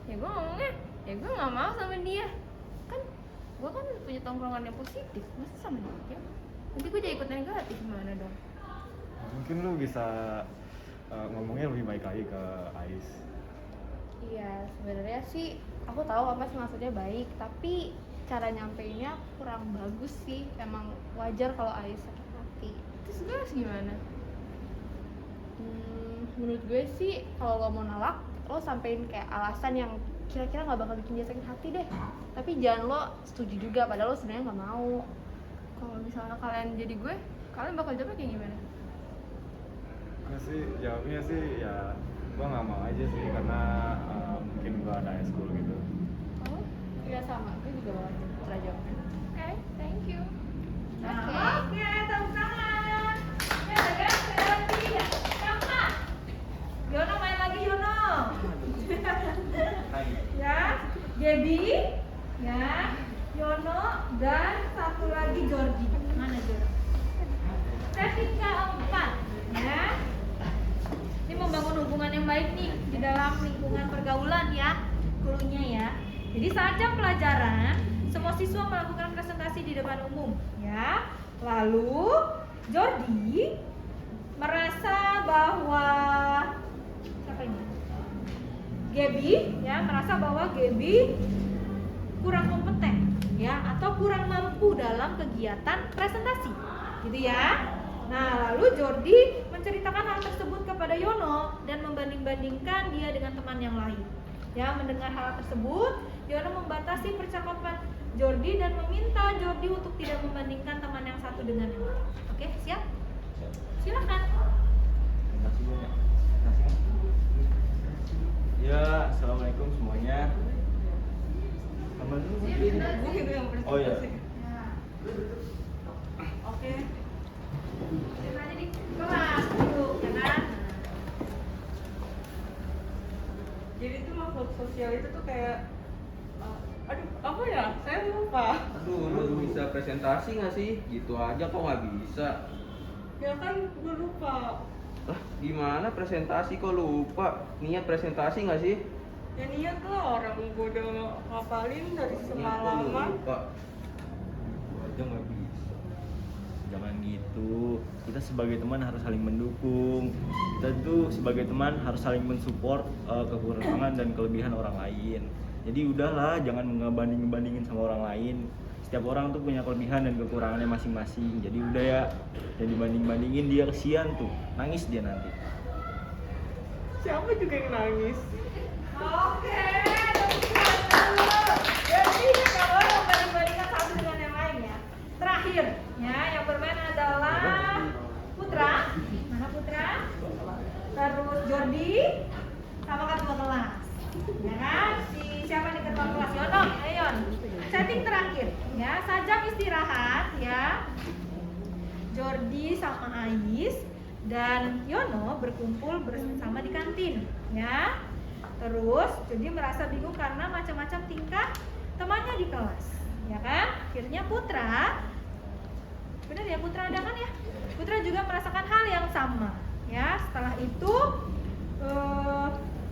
Ya gue ngomongnya ya gue nggak mau sama dia. Kan gue kan punya tongkrongan yang positif, masa sama dia nanti gue jadi ikut negatif gimana dong? Mungkin lu bisa ngomongnya lebih baik lagi ke Ais. Iya, sebenarnya sih aku tahu apa sih maksudnya baik, tapi cara nyampeinnya kurang bagus sih. Emang wajar kalau Ais sakit hati. Terus gue harus gimana? Menurut gue sih kalau lo mau nolak, lo sampein kayak alasan yang kira-kira nggak bakal bikin dia sakit hati deh. Tapi jangan lo setuju juga padahal lo sebenarnya nggak mau. Kalau misalnya kalian jadi gue, kalian bakal jawabnya kayak gimana? Gue sih jawabnya sih ya gue nggak mau aja sih karena mungkin gue ada eskul gitu. Oh, ya sama, gue juga bakal putra jawabnya. Oke, thank you. Nah, oke, tepuk tangan. Ya, ada kan? Sekali lagi ya. Kapan? Yono main lagi Yono. Lagi. Ya, Gaby, ya, Yono dan satu lagi Jordi. Mana Jordi? Teknik keempat, ya. Ini membangun hubungan yang baik nih di dalam lingkungan pergaulan ya, cluenya ya. Jadi saat jam pelajaran, semua siswa melakukan presentasi di depan umum, ya. Lalu Jordi merasa bahwa siapa ini? Gaby ya merasa bahwa Gaby kurang kompeten ya atau kurang mampu dalam kegiatan presentasi, gitu ya. Nah, lalu Jordi menceritakan hal tersebut kepada Yono dan membanding-bandingkan dia dengan teman yang lain. Ya, mendengar hal tersebut, Yono membatasi percakapan Jordi dan meminta Jordi untuk tidak membandingkan teman yang satu dengan yang lain. Oke, siap? Silakan. Terima kasih banyak. Terima kasih. Ya, assalamualaikum semuanya. Sama dulu. Oh ya. Oke. Ceritanya di kelas dulu, ya kan? Jadi tuh makhluk sosial itu tuh kayak aduh apa ya? Saya lupa. Aduh, lu bisa presentasi nggak sih? Gitu aja kok nggak bisa? Ya kan gue lupa. Lah, gimana presentasi kok lupa? Niat presentasi nggak sih? Ya niat lah, orang gue udah ngapalin dari Niat kok semalaman. lupa? Gua aja nggak bisa. Jangan gitu. Kita sebagai teman harus saling mendukung. Kita tuh sebagai teman harus saling mensupport kekurangan dan kelebihan orang lain. Jadi udahlah, jangan ngebanding-bandingin sama orang lain. Setiap orang tuh punya kelebihan dan kekurangannya masing-masing. Jadi udah ya, jangan dibanding-bandingin, dia kesian tuh. Nangis dia nanti. Siapa juga yang nangis? Oke, jadi kalau membanding-bandingkan satu dengan yang lain ya. Terakhir, ya yang bermain adalah Putra. Mana Putra? Terus Jordi sama ketua kelas. Ya kan? Siapa nih ketua kelas? Yono, Yon. Setting terakhir, ya. Sajak istirahat, ya. Jordi sama Ais dan Yono berkumpul bersama di kantin, ya. Terus Jordi merasa bingung karena macam-macam tingkah temannya di kelas, ya kan? Akhirnya Putra, benar ya Putra ada kan ya? Putra juga merasakan hal yang sama, ya. Setelah itu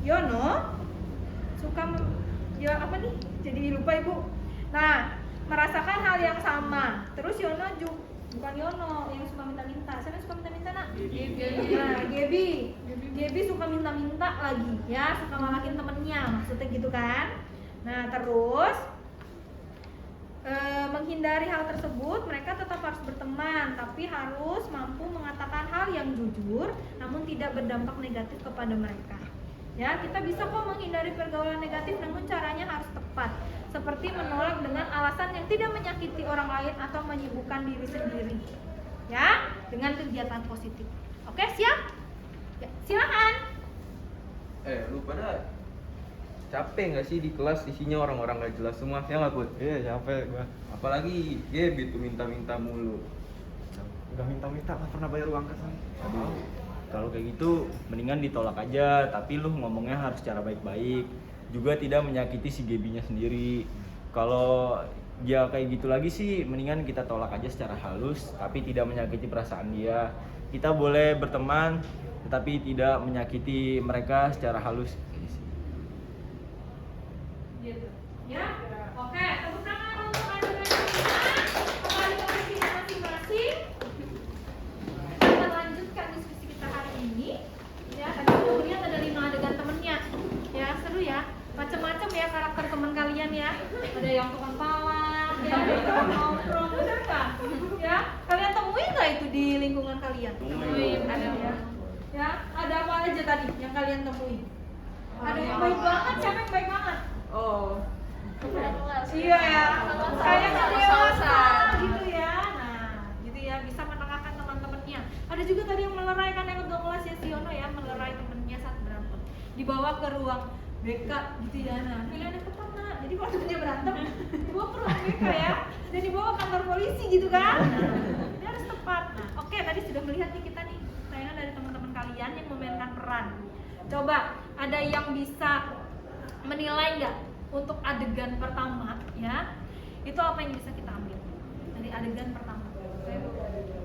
Yono suka ya apa nih? Jadi lupa ibu. Nah, merasakan hal yang sama. Terus Yono juga bukan Yono yang suka minta-minta. Siapa yang suka minta-minta nak? Nah, Gaby suka minta-minta lagi, ya, suka ngalahin temennya, maksudnya gitu kan? Nah, terus menghindari hal tersebut, mereka tetap harus berteman, tapi harus mampu mengatakan hal yang jujur, namun tidak berdampak negatif kepada mereka. Ya, kita bisa kok menghindari pergaulan negatif, namun caranya harus tepat. Seperti menolak dengan alasan yang tidak menyakiti orang lain atau menyibukkan diri sendiri. Ya, dengan kegiatan positif. Oke, siap? Ya, silakan. Lu pada capek nggak sih di kelas isinya orang-orang nggak jelas semua? Ya nggak, Put? Iya capek gue. Apalagi Gaby tuh minta-minta mulu. Udah minta-minta nggak pernah bayar uang kesan. Aduh, kalau kayak gitu mendingan ditolak aja, tapi lu ngomongnya harus secara baik-baik, juga tidak menyakiti si Gaby-nya sendiri. Kalau dia kayak gitu lagi sih mendingan kita tolak aja secara halus, tapi tidak menyakiti perasaan dia. Kita boleh berteman tetapi tidak menyakiti mereka secara halus. Gitu. Ya. Oke, tepuk tangan untuk adik-adik kita. Kembali ke posisinya masing-masing. Kita lanjutkan diskusi kita hari ini. Ya, tadi aku lihat ada 5 adegan temennya. Ya, seru ya. Macam-macam ya karakter teman kalian ya. Ada yang tukang pala, ada yang tukang nongkrong, bener nggak? Ya, kalian temuin nggak itu di lingkungan kalian? Temuin. Ada ya. Ya, ada apa aja tadi yang kalian temuin? Ada yang baik banget, siapa yang baik banget? Oh. kelar. Iya ya. Kayak Sama-sama. gitu ya. Nah, gitu ya bisa menenangkan teman-temannya. Ada juga tadi yang meleraikan yang kedua kelas ya si Yono ya, melerai temennya saat berantem. Dibawa ke ruang BK gitu ya. Nah, pilihan yang tepat nak. Jadi kalau temennya berantem, dibawa ke ruang BK ya. Dan dibawa ke kantor polisi gitu kan. Nah, ini harus tepat. Nah, oke tadi sudah melihat nih kita nih tayangan dari teman-teman kalian yang memainkan peran. Coba ada yang bisa menilai nggak untuk adegan pertama ya? Itu apa yang bisa kita ambil dari adegan pertama?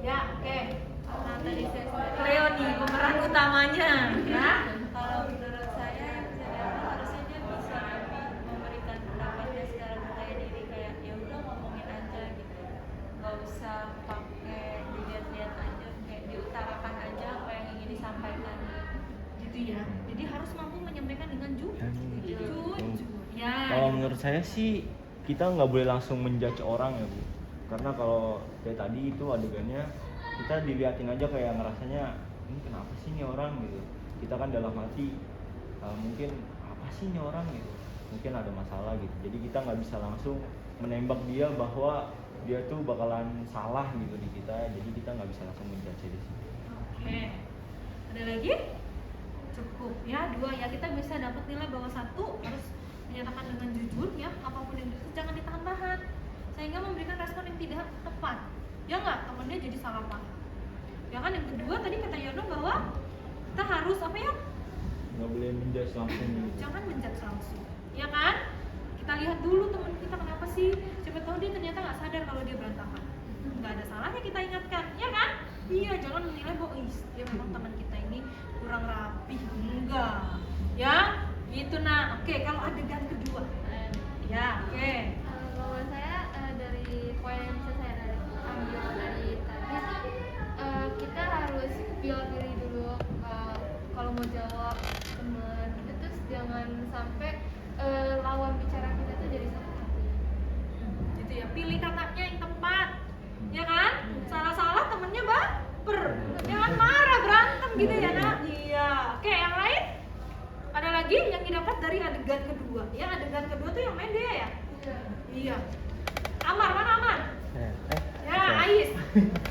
Ya, oke. Nah, tadi saya Cleo nih pemeran utamanya ya. Kalau menurut saya yang bisa diambil harusnya dia bisa memberikan pendapatnya secara percaya diri, kayak ya udah ngomongin aja gitu, nggak usah pakai dilihat-lihat aja, kayak diutarakan aja apa yang ingin disampaikan Gitu ya. Jadi harus mampu menyampaikan dengan jujur. Ya. Kalau menurut saya sih kita nggak boleh langsung menjudge orang ya Bu, karena kalau kayak tadi itu adegannya kita diliatin aja kayak ngerasanya ini kenapa sih nih orang gitu. Kita kan dalam hati mungkin apa sih nih orang gitu, mungkin ada masalah gitu. Jadi kita nggak bisa langsung menembak dia bahwa dia tuh bakalan salah gitu di kita. Jadi kita nggak bisa langsung menjudge di sini. Oke. Ada lagi? Cukup ya, 2 ya. Kita bisa dapat nilai bahwa 1 harus menyatakan dengan jujur ya, apapun yang itu jangan ditahan-tahan sehingga memberikan respon yang tidak tepat. Ya nggak, temennya jadi salah paham. Ya kan yang kedua tadi kata Yono bahwa kita harus apa ya? Nggak boleh menjudge langsung gitu. Jangan menjudge langsung. Ya kan? Kita lihat dulu teman kita kenapa sih? Siapa tahu dia ternyata nggak sadar kalau dia berantakan. Nggak ada salahnya kita ingatkan, ya kan? Iya, jangan menilai bahwa dia memang teman kita ini kurang rapi. Enggak. Ya, gitu nah. Oke, kalau adegan kedua. Ya, oke. Kalau saya dari poin yang bisa saya ambil dari tadi sih, kita harus build diri dulu kalau mau jawab teman gitu, terus jangan sampai lawan bicara kita tuh jadi sakit hati. Gitu ya, pilih katanya yang tepat. Ya kan? Salah-salah temennya baper. Jangan marah berantem gitu ya, Nak. Iya. Oke, yang lain? Ada lagi yang didapat dari adegan kedua. Ya, adegan kedua tuh yang main dia ya? Iya. Amar, mana Amar? Ya, Ais.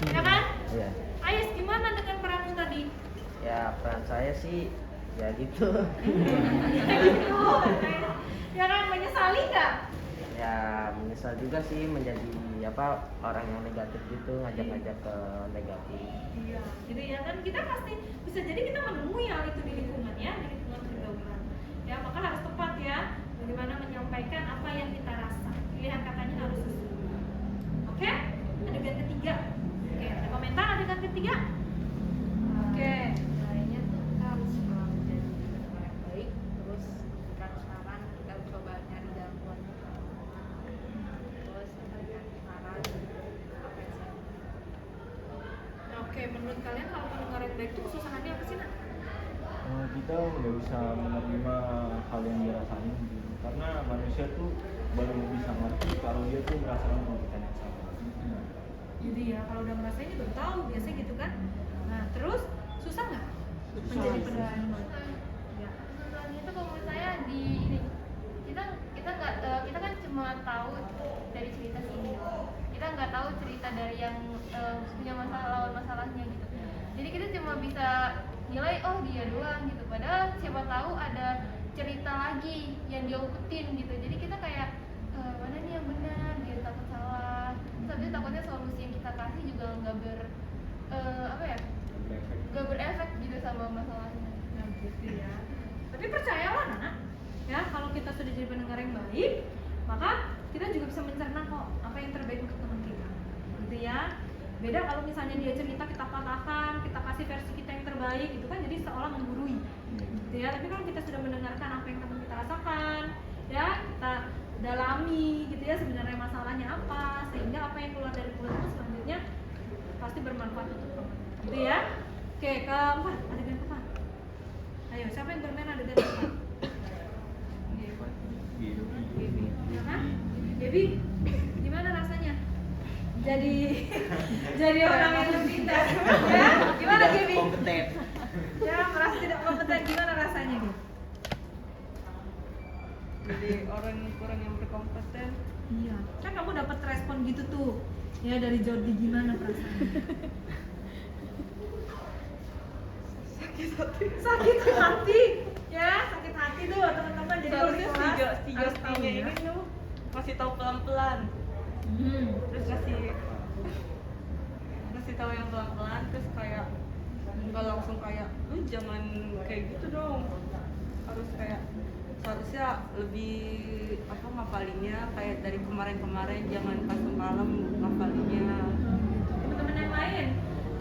Ya kan? Iya. Ais, gimana dengan peranmu tadi? Ya peran saya sih ya gitu. Gitu. Ya kan, menyesali nggak? Ya menyesal juga sih menjadi orang yang negatif gitu, ngajak-ngajak ke negatif. Iya. Jadi ya kan kita pasti bisa jadi kita menemui hal itu di lingkungan ya, di lingkungan pergaulan. Ya, maka harus tepat ya bagaimana menyampaikan apa yang kita rasa. Pilihan katanya harus sesuai. Oke? Adegan ketiga. Oke, ada komentar adegan ketiga? Oke. Lainnya tuh kita harus menjadi pendengar yang baik, terus berikan saran, kita coba nyari jalan keluarnya, terus memberikan saran apa yang saya Oke, menurut kalian kalau pendengar yang baik itu kesusahannya apa sih, Nak? Kita nggak bisa menerima hal yang dirasain gitu. Karena manusia tuh baru bisa ngerti kalau dia tuh merasakan penderitaan yang sama. Jadi ya kalau udah ngerasain dia baru tahu biasanya gitu kan. Nah terus susah nggak menjadi pendengar yang baik? Ya. Kesusahannya itu kalau menurut saya di ini, kita kan cuma tahu dari cerita sini, kita nggak tahu cerita dari yang punya masalah, lawan masalahnya gitu. Jadi kita cuma bisa nilai oh dia doang gitu, padahal siapa tahu ada cerita lagi yang dia umpetin gitu. Jadi kita kayak mana nih yang benar, dia takut salah, tapi takutnya solusi yang kita kasih juga nggak nggak berefek gitu sama masalahnya. Nah gitu ya. Tapi percayalah Nana, ya kalau kita sudah jadi pendengar yang baik, maka kita juga bisa mencerna kok apa yang terbaik untuk teman kita, gitu ya. Beda kalau misalnya dia cerita kita patahkan, kita kasih versi kita yang terbaik, itu kan jadi seolah menggurui, gitu ya. Tapi kalau kita sudah mendengarkan apa yang teman kita rasakan, ya kita dalami, gitu ya sebenarnya masalahnya apa, sehingga apa yang keluar dari mulutmu selanjutnya pasti bermanfaat untuk teman, gitu ya. Oke, keempat, adegan keempat. Ayo, siapa yang bermain adegan keempat? Gaby. Ya kan? Gaby, gimana rasanya? Jadi orang yang lebih pintar. Ya, gimana Gaby? Kompeten. Ya, merasa tidak kompeten, gimana rasanya Gaby? jadi orang yang berkompeten. Iya, kan kamu dapat respon gitu tuh ya dari Jordi, gimana perasaannya? Sakit hati ya, sakit hati tuh teman-teman. Jadi kalau di Seharusnya kelas si harus tahu Jostinya ya. ini tuh kasih tahu pelan-pelan, terus kasih tahu yang pelan-pelan, terus kayak nggak langsung kayak jangan kayak gitu dong, harus kayak seharusnya lebih ngapalinnya kayak dari kemarin-kemarin, jangan pas malam ngapalinnya. Teman-teman yang lain,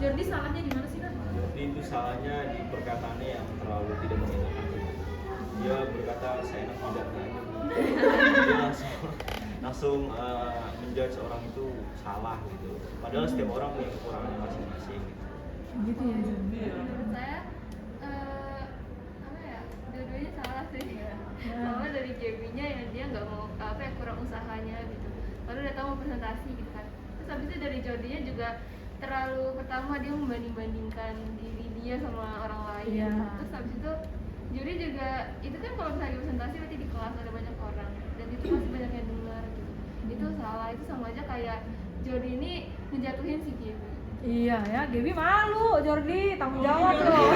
Jordi salahnya di mana sih kan? Jordi itu salahnya di perkataannya yang terlalu tidak mengenakan. Dia berkata saya enak tidaknya. Dia langsung menjudge orang itu salah gitu. Padahal setiap orang punya kekurangan masing-masing. Gitu ya Jordi. Menurut saya apa ya, dua-duanya salah sih. Sama dari Gaby-nya yang dia nggak mau kurang usahanya gitu, lalu udah tahu mau presentasi gitu kan. Terus habis itu dari Jordi-nya juga terlalu, pertama dia membanding-bandingkan diri dia sama orang lain. Iya. Terus habis itu Jordi juga itu kan kalau misalnya presentasi berarti di kelas ada banyak orang dan itu masih banyak yang dengar gitu. Itu salah, itu sama aja kayak Jordi ini ngejatuhin si Gaby. Iya ya, Gaby malu, Jordi tanggung jawab loh.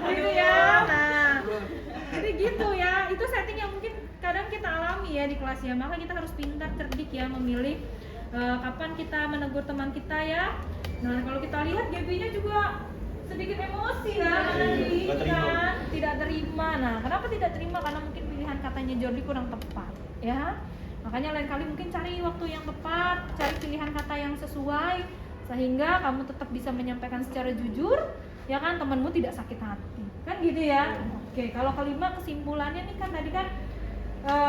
Gitu ya. Nah, jadi gitu ya. Itu setting yang mungkin kadang kita alami ya di kelas ya. Maka kita harus pintar, cerdik ya memilih kapan kita menegur teman kita ya. Nah, kalau kita lihat Gaby-nya juga sedikit emosi kan, Nggak terima. kan? Tidak terima. Nah, kenapa tidak terima? Karena mungkin pilihan katanya Jordi kurang tepat ya. Makanya lain kali mungkin cari waktu yang tepat, cari pilihan kata yang sesuai sehingga kamu tetap bisa menyampaikan secara jujur, ya kan, temanmu tidak sakit hati, kan gitu ya. Oke, kalau kelima kesimpulannya nih kan tadi kan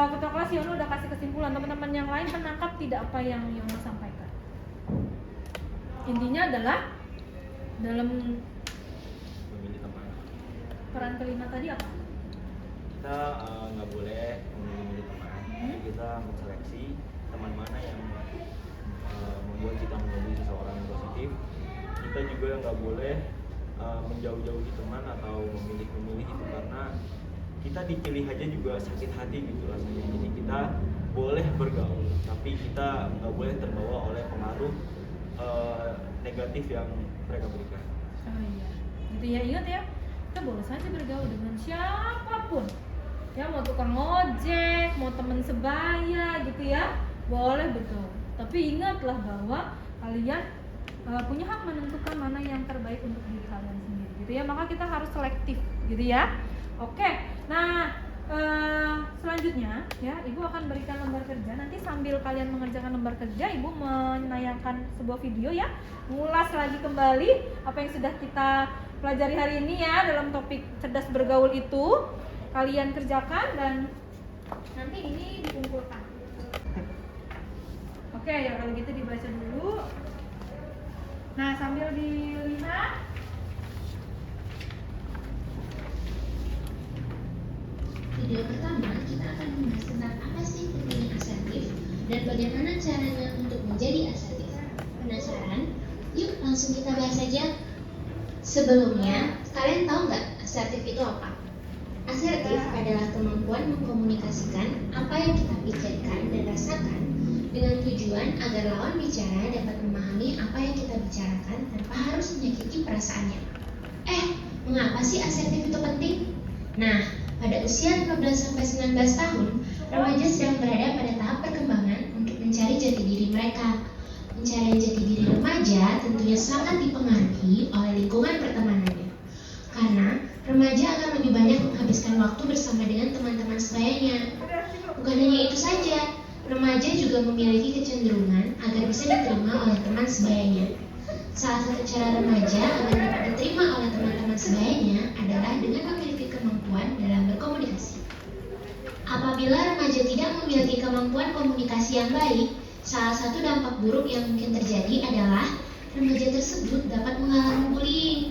ketua kelas Yono udah kasih kesimpulan, teman-teman yang lain menangkap tidak apa yang Yono sampaikan? Intinya adalah dalam Memilih teman. peran kelima tadi apa? Kita nggak boleh memilih teman. Tapi kita menseleksi teman mana yang membuat kita menjadi seseorang yang positif. Kita juga nggak boleh menjauh-jauhi teman atau memilih itu, karena kita dipilih aja juga sakit hati gitu rasanya. Jadi kita boleh bergaul, tapi kita nggak boleh terbawa oleh pengaruh negatif yang mereka berikan. Oh iya, gitu ya, ingat ya, kita boleh saja bergaul dengan siapapun ya, mau tukang ojek, mau teman sebaya gitu ya, boleh, betul. Tapi ingatlah bahwa kalian punya hak menentukan mana yang terbaik untuk diri kalian sendiri gitu ya, maka kita harus selektif gitu ya. Oke, nah selanjutnya ya, Ibu akan berikan lembar kerja. Nanti sambil kalian mengerjakan lembar kerja, Ibu menayangkan sebuah video ya, mengulas lagi kembali apa yang sudah kita pelajari hari ini ya dalam topik cerdas bergaul itu. Kalian kerjakan dan nanti ini dikumpulkan. Oke ya, kalau gitu dibaca dulu. Nah, sambil dilihat. Video pertama, kita akan membahas tentang apa sih pentingnya asertif dan bagaimana caranya untuk menjadi asertif. Penasaran? Yuk langsung kita bahas aja. Sebelumnya, kalian tahu nggak asertif itu apa? Asertif adalah kemampuan mengkomunikasikan apa yang kita pikirkan dan rasakan dengan tujuan agar lawan bicara dapat memahami apa yang kita bicarakan tanpa harus menyakiti perasaannya. Mengapa sih asertif itu penting? Nah, pada usia 15-19 tahun, remaja sedang berada pada tahap perkembangan untuk mencari jati diri mereka. Pencarian jati diri remaja tentunya sangat dipengaruhi oleh lingkungan pertemanannya. Karena remaja akan lebih banyak menghabiskan waktu bersama dengan teman-teman sebayanya. Bukan hanya itu saja, remaja juga memiliki kecenderungan agar bisa diterima oleh teman sebayanya. Salah satu cara remaja agar dapat diterima oleh teman-teman sebayanya adalah dengan memiliki kemampuan dalam berkomunikasi. Apabila remaja tidak memiliki kemampuan komunikasi yang baik, salah satu dampak buruk yang mungkin terjadi adalah remaja tersebut dapat mengalami bullying.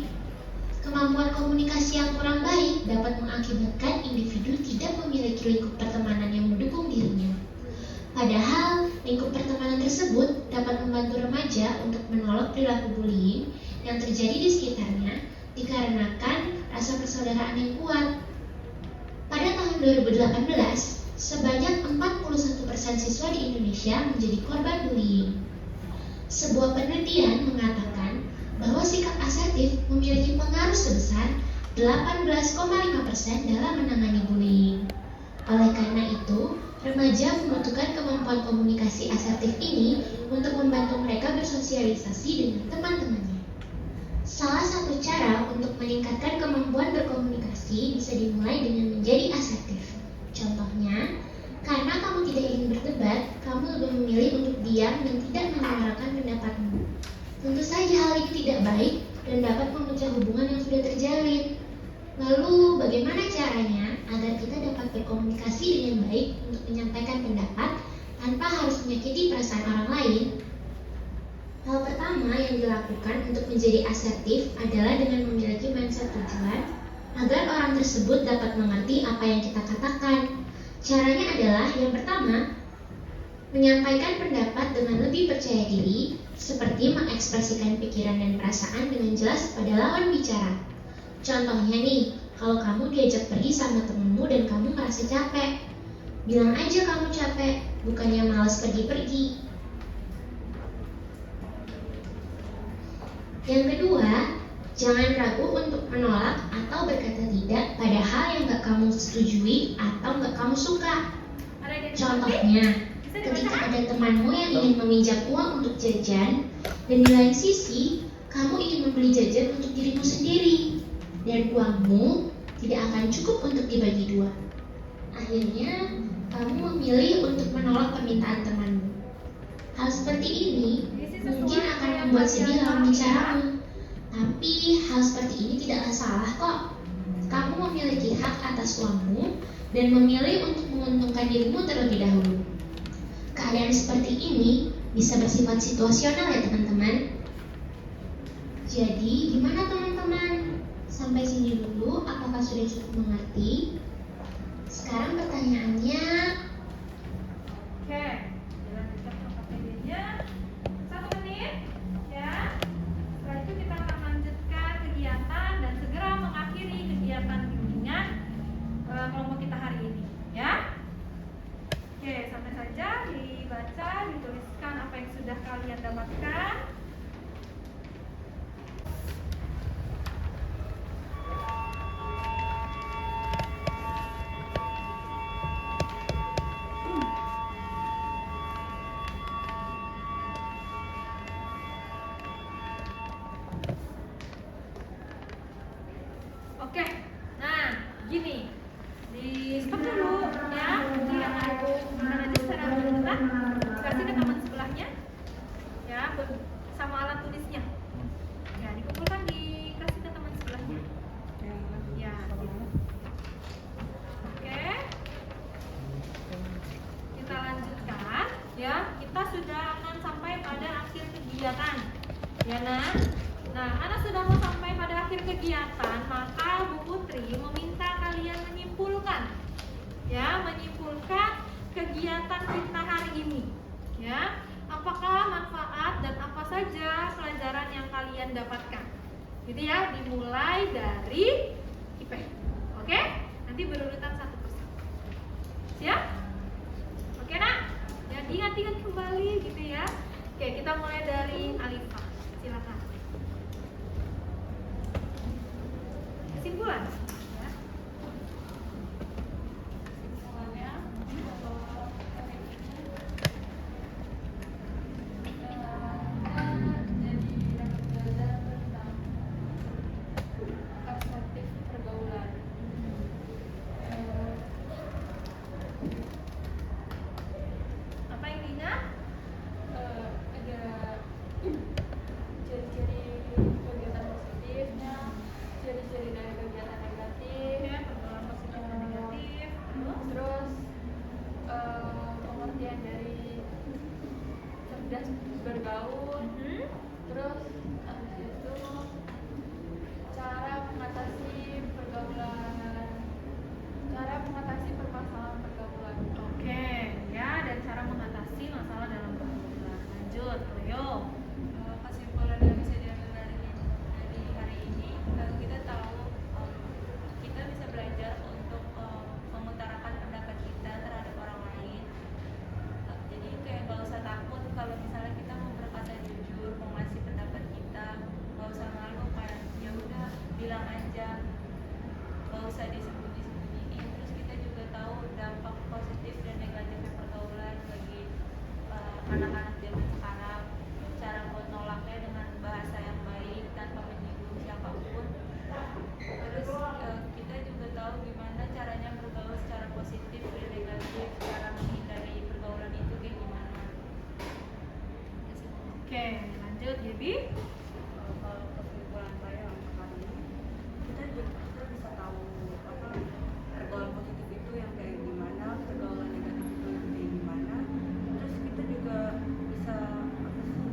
Kemampuan komunikasi yang kurang baik dapat mengakibatkan individu tidak memiliki lingkup pertemanan yang mendukung dirinya. Padahal, lingkup pertemanan tersebut dapat membantu remaja untuk menolak perilaku bullying yang terjadi di sekitarnya dikarenakan rasa persaudaraan yang kuat. Pada tahun 2018, sebanyak 41% siswa di Indonesia menjadi korban bullying. Sebuah penelitian mengatakan bahwa sikap asertif memiliki pengaruh sebesar 18,5% dalam menangani bullying. Oleh karena itu, remaja membutuhkan kemampuan komunikasi asertif ini untuk membantu mereka bersosialisasi dengan teman-temannya. Salah satu cara untuk meningkatkan kemampuan berkomunikasi bisa dimulai dengan menjadi asertif. Contohnya, karena kamu tidak ingin berdebat, kamu lebih memilih untuk diam dan tidak menyuarakan pendapatmu. Tentu saja hal ini tidak baik dan dapat memecah hubungan yang sudah terjalin. Lalu, bagaimana caranya agar kita dapat berkomunikasi dengan baik untuk menyampaikan pendapat tanpa harus menyakiti perasaan orang lain? Hal pertama yang dilakukan untuk menjadi asertif adalah dengan memiliki mindset tujuan agar orang tersebut dapat mengerti apa yang kita katakan. Caranya adalah yang pertama, menyampaikan pendapat dengan lebih percaya diri, seperti mengekspresikan pikiran dan perasaan dengan jelas pada lawan bicara. Contohnya nih, kalau kamu diajak pergi sama temenmu dan kamu merasa capek, bilang aja kamu capek, bukannya malas pergi-pergi. Yang kedua, jangan ragu untuk menolak atau berkata tidak pada hal yang gak kamu setujui atau gak kamu suka. Contohnya, ketika ada temanmu yang ingin meminjam uang untuk jajan, dan di lain sisi, kamu ingin membeli jajan untuk dirimu sendiri, dan uangmu tidak akan cukup untuk dibagi dua. Akhirnya, kamu memilih untuk menolak permintaan temanmu. Hal seperti ini mungkin akan membuat sedih lawan bicaramu, tapi hal seperti ini tidaklah salah kok. Kamu memiliki hak atas uangmu dan memilih untuk menguntungkan dirimu terlebih dahulu. Keadaan seperti ini bisa bersifat situasional ya teman-teman. Jadi gimana teman-teman? Sampai sini dulu, apakah sudah cukup mengerti? Sekarang pertanyaannya, Oke, dilanjutkan KPD-nya 1 menit ya. Setelah itu kita akan lanjutkan kegiatan dan segera mengakhiri kegiatan bimbingan kelompok kita hari ini ya. Oke, sampai saja dibaca, dituliskan apa yang sudah kalian dapatkan. Oke, nah gini, di stop dulu ya, jangan aja secara berurutan, kasih ke teman sebelahnya, ya, sama alat tulisnya, ya dikumpulkan dikasih ke teman sebelahnya, ya, gitu. Oke, kita lanjutkan, ya, kita sudah akan sampai pada akhir kegiatan, ya Nah, anak sudah mau sampai pada akhir kegiatan, maka Bu Putri meminta kalian menyimpulkan, ya, menyimpulkan kegiatan kita hari ini, ya. Apakah manfaat dan apa saja pelajaran yang kalian dapatkan, gitu ya. Dimulai dari IP, oke? Nanti berurutan satu persatu, siap? Oke nak? Ya, ingat-ingat kembali, gitu ya. Oke, kita mulai dari Alifah, silakan. Kesimpulan ya. Kesimpulannya jadi dapat belajar tentang asertif pergaulan. Apa yang diingat? Ada dampak positif dan negatifnya pergaulan bagi anak-anak zaman sekarang, cara menolaknya dengan bahasa yang baik tanpa menyinggung siapapun. Terus kita juga tahu gimana caranya bergaul secara positif dan negatif, cara menghindari pergaulan itu kayak gimana. Oke, lanjut jadi. Kalau kesimpulan saya untuk hari ini, kita bisa tahu apa pergaulan positif itu yang kayak gimana, pergaulan negatif itu yang kayak gimana. Terus kita juga bisa apa sih,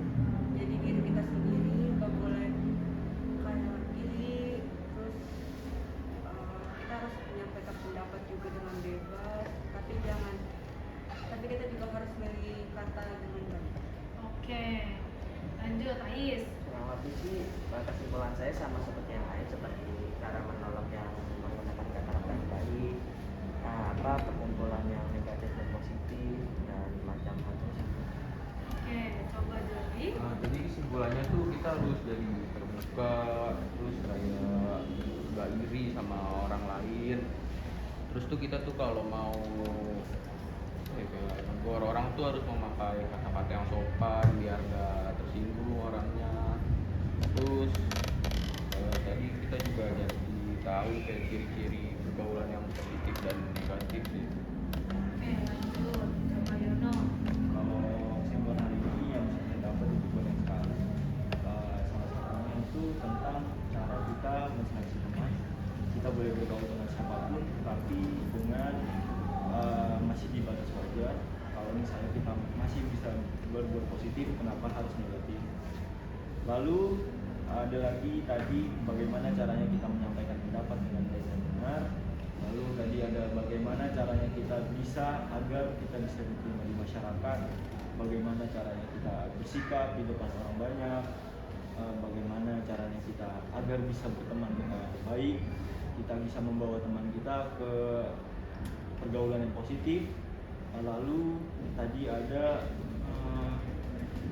jadi diri kita sendiri, nggak boleh kayak iri. Terus kita harus menyampaikan pendapat juga dengan bebas, tapi kita juga harus memilih kata dengan baik. Oke, lanjut Ais. Kurang lebih sih kesimpulan saya sama seperti yang lain, seperti cara menolak yang menggunakan kata-kata yang baik, perkumpulan yang negatif dan positif, dan macam-macam sih. Oke, coba Jordi. Jadi kesimpulannya tuh kita harus jadi terbuka, terus kayak gak iri sama orang lain. Terus tuh kita tuh kalau mau kayak negur orang tuh harus memakai kata-kata yang sopan biar gak tersinggung orangnya. Terus tadi kita juga jadi tahu kayak ciri-ciri pergaulan yang positif dan negatif sih. Oke, lanjut. Coba Yono. Kalau kesimpulan hari ini yang bisa saya dapat itu banyak sekali. Salah satunya itu tentang cara kita menseleksi teman. Kita boleh bergaul dengan siapapun, tapi dengan masih di batas wajar. Kalau misalnya kita masih bisa berbuat positif, kenapa harus negatif? Lalu ada lagi tadi bagaimana caranya kita menyampaikan pendapat dengan baik dan benar. Lalu tadi ada bagaimana caranya kita bisa agar kita bisa diterima di masyarakat. Bagaimana caranya kita bersikap di depan orang banyak. Bagaimana caranya kita agar bisa berteman dengan baik. Kita bisa membawa teman kita ke pergaulan yang positif. Lalu tadi ada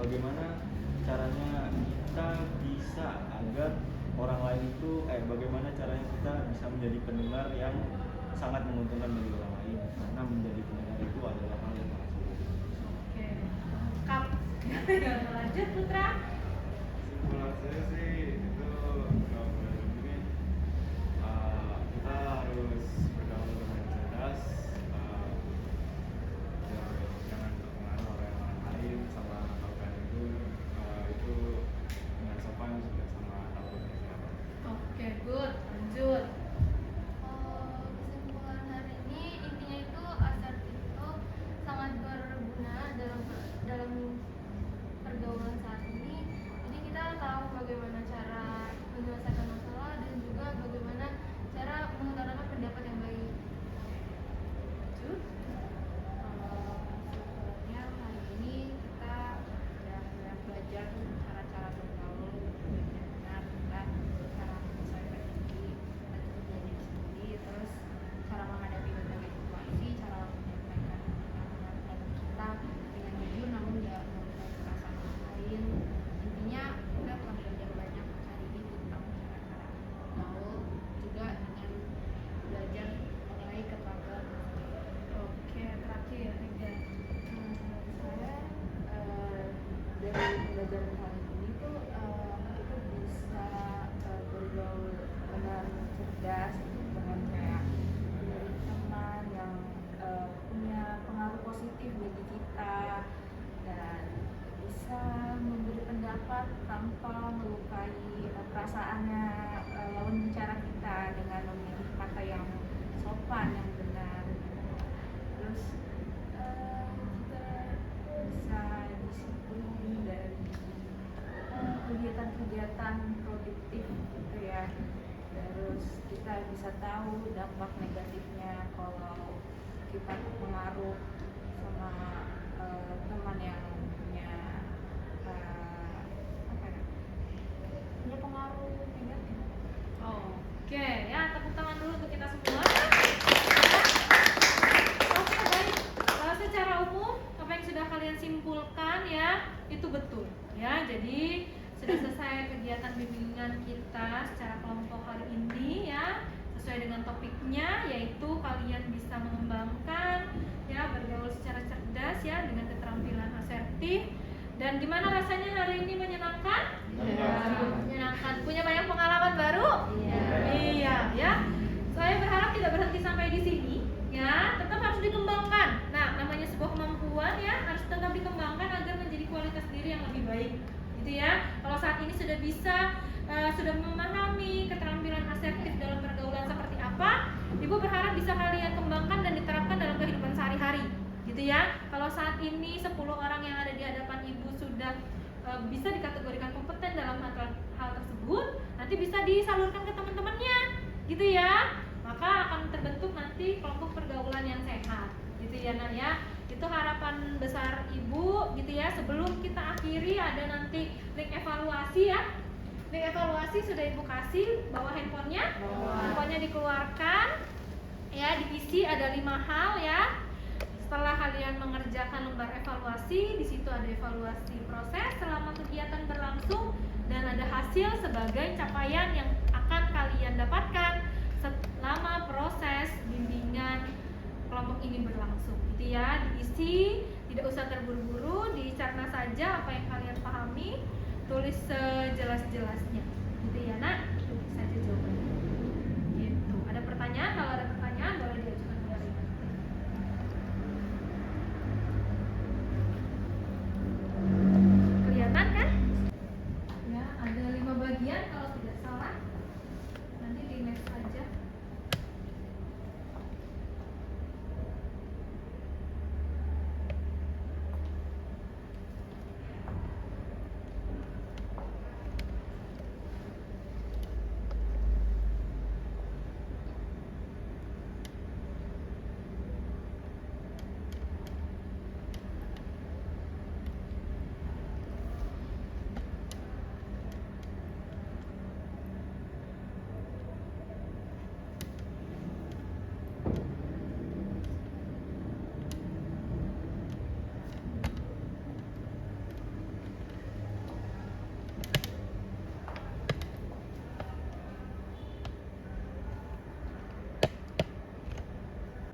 bagaimana caranya kita bisa agar orang lain itu bagaimana caranya kita bisa menjadi pendengar yang sangat menguntungkan bagi orang lain, karena menjadi pendengar itu adalah hal yang sangat sulit. Oke, lengkap. Lanjut Putra. Kesimpulan saya sih itu kalau boleh begini, kita harus bergaul dengan cerdas, jangan terpengaruh oleh orang lain sama melakukan itu dengan sopan juga sama takutnya siapa. Oke, good. Lanjut. Kesimpulan hari ini intinya itu asertif itu sangat berguna dalam pergaulan saat ini. Jadi kita tahu bagaimana cara menyelesaikan masalah dan juga bagaimana cara mengutarakan pendapat yang baik. Lanjut. Kesimpulannya hari ini kita udah belajar cara-cara bergaul dengan benar, cara menyesuaikan diri, menjadi diri sendiri, terus cara menghadapi berbagai situasi, cara menyampaikan pendapat kita dengan jujur namun tidak membuat perasaan orang lain. Intinya kita akan belajar banyak hari ini tentang cara-cara bergaul, juga dengan belajar mengenai keterampilan. Oke, terakhir Ega. Saya dari belajar hari ini tuh kita bisa bergaul dengan cerdas, dengan kayak mencari teman yang punya pengaruh positif bagi kita, dan bisa memberi pendapat tanpa melukai perasaannya lawan bicara kita dengan memilih kata yang sopan, yang benar. Terus kita bisa disiplin dari kegiatan-kegiatan produktif gitu ya. Terus kita bisa tahu dampak negatifnya kalau kita pengaruh sama teman yang punya punya pengaruh negatif. Oke, ya tepuk tangan dulu untuk kita semua. Oke, baik. Secara umum apa yang sudah kalian simpulkan ya itu betul ya. Jadi sudah selesai kegiatan bimbingan kita secara kelompok hari ini ya, sesuai dengan topiknya, yaitu kalian bisa mengembangkan Dan gimana rasanya hari ini, menyenangkan? Menyenangkan. Punya banyak pengalaman baru? Iya, ya. Saya berharap tidak berhenti sampai di sini, ya. Tetap harus dikembangkan. Nah, namanya sebuah kemampuan ya harus tetap dikembangkan agar menjadi kualitas diri yang lebih baik, gitu ya. Kalau saat ini sudah bisa, sudah memahami keterampilan asertif dalam pergaulan seperti apa, Ibu berharap bisa kalian kembangkan dan diterapkan dalam kehidupan sehari-hari, gitu ya. Kalau saat ini 10 orang yang ada di hadapan Ibu sudah bisa dikategorikan kompeten dalam hal tersebut, nanti bisa disalurkan ke teman-temannya, gitu ya. Maka akan terbentuk nanti kelompok pergaulan yang sehat, gitu ya Nak ya. Itu harapan besar Ibu, gitu ya. Sebelum kita akhiri ada nanti link evaluasi ya. Link evaluasi sudah Ibu kasih, bawa handphonenya, handphonenya dikeluarkan, ya diisi ada 5 hal ya. Setelah kalian mengerjakan lembar evaluasi, di situ ada evaluasi proses selama kegiatan berlangsung dan ada hasil sebagai capaian yang akan kalian dapatkan selama proses bimbingan kelompok ini berlangsung, gitu ya. Diisi, tidak usah terburu-buru, dicerna saja apa yang kalian pahami, tulis sejelas-jelasnya, gitu ya Nak. Tulis saja jawabannya. Gitu. Ada pertanyaan? Kalau ada pertanyaan boleh diajukan kembali. Kelihatan kan? Ya, ada 5 bagian kalau tidak salah. Nanti di next aja.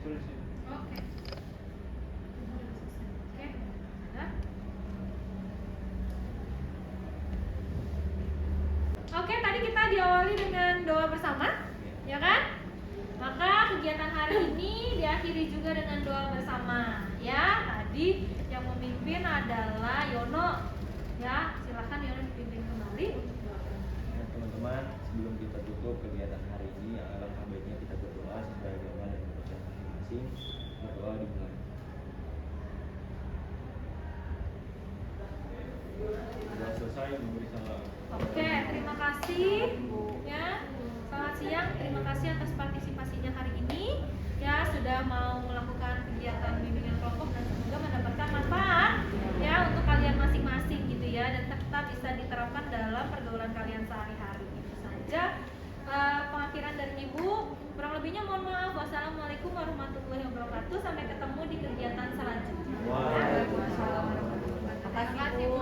Oke. Oke. Nah. Oke, tadi kita diawali dengan doa bersama, ya kan? Maka kegiatan hari ini diakhiri juga dengan doa bersama, ya. Tadi yang memimpin adalah Yono, ya. Silakan Yono dipimpin kembali untuk doa. Ya, teman-teman, sebelum kita tutup kegiatan hari ini, alangkah baiknya kita berdoa sesuai agama dan kepercayaan masing-masing. Berdoa dimulai. Sudah selesai memberi salam. Oke, terima kasih ya. Selamat siang, terima kasih atas partisipasinya hari ini. Ya, sudah mau melakukan kegiatan bimbingan kelompok dan semoga mendapatkan manfaat ya untuk kalian masing-masing gitu ya, dan tetap bisa diterapkan dalam pergaulan kalian sehari-hari. Itu saja pengakhiran dari Ibu. Kurang lebihnya mohon maaf. Wassalamualaikum warahmatullahi wabarakatuh. Sampai ketemu di kegiatan selanjutnya. Waalaikumsalam. Terima kasih Bu.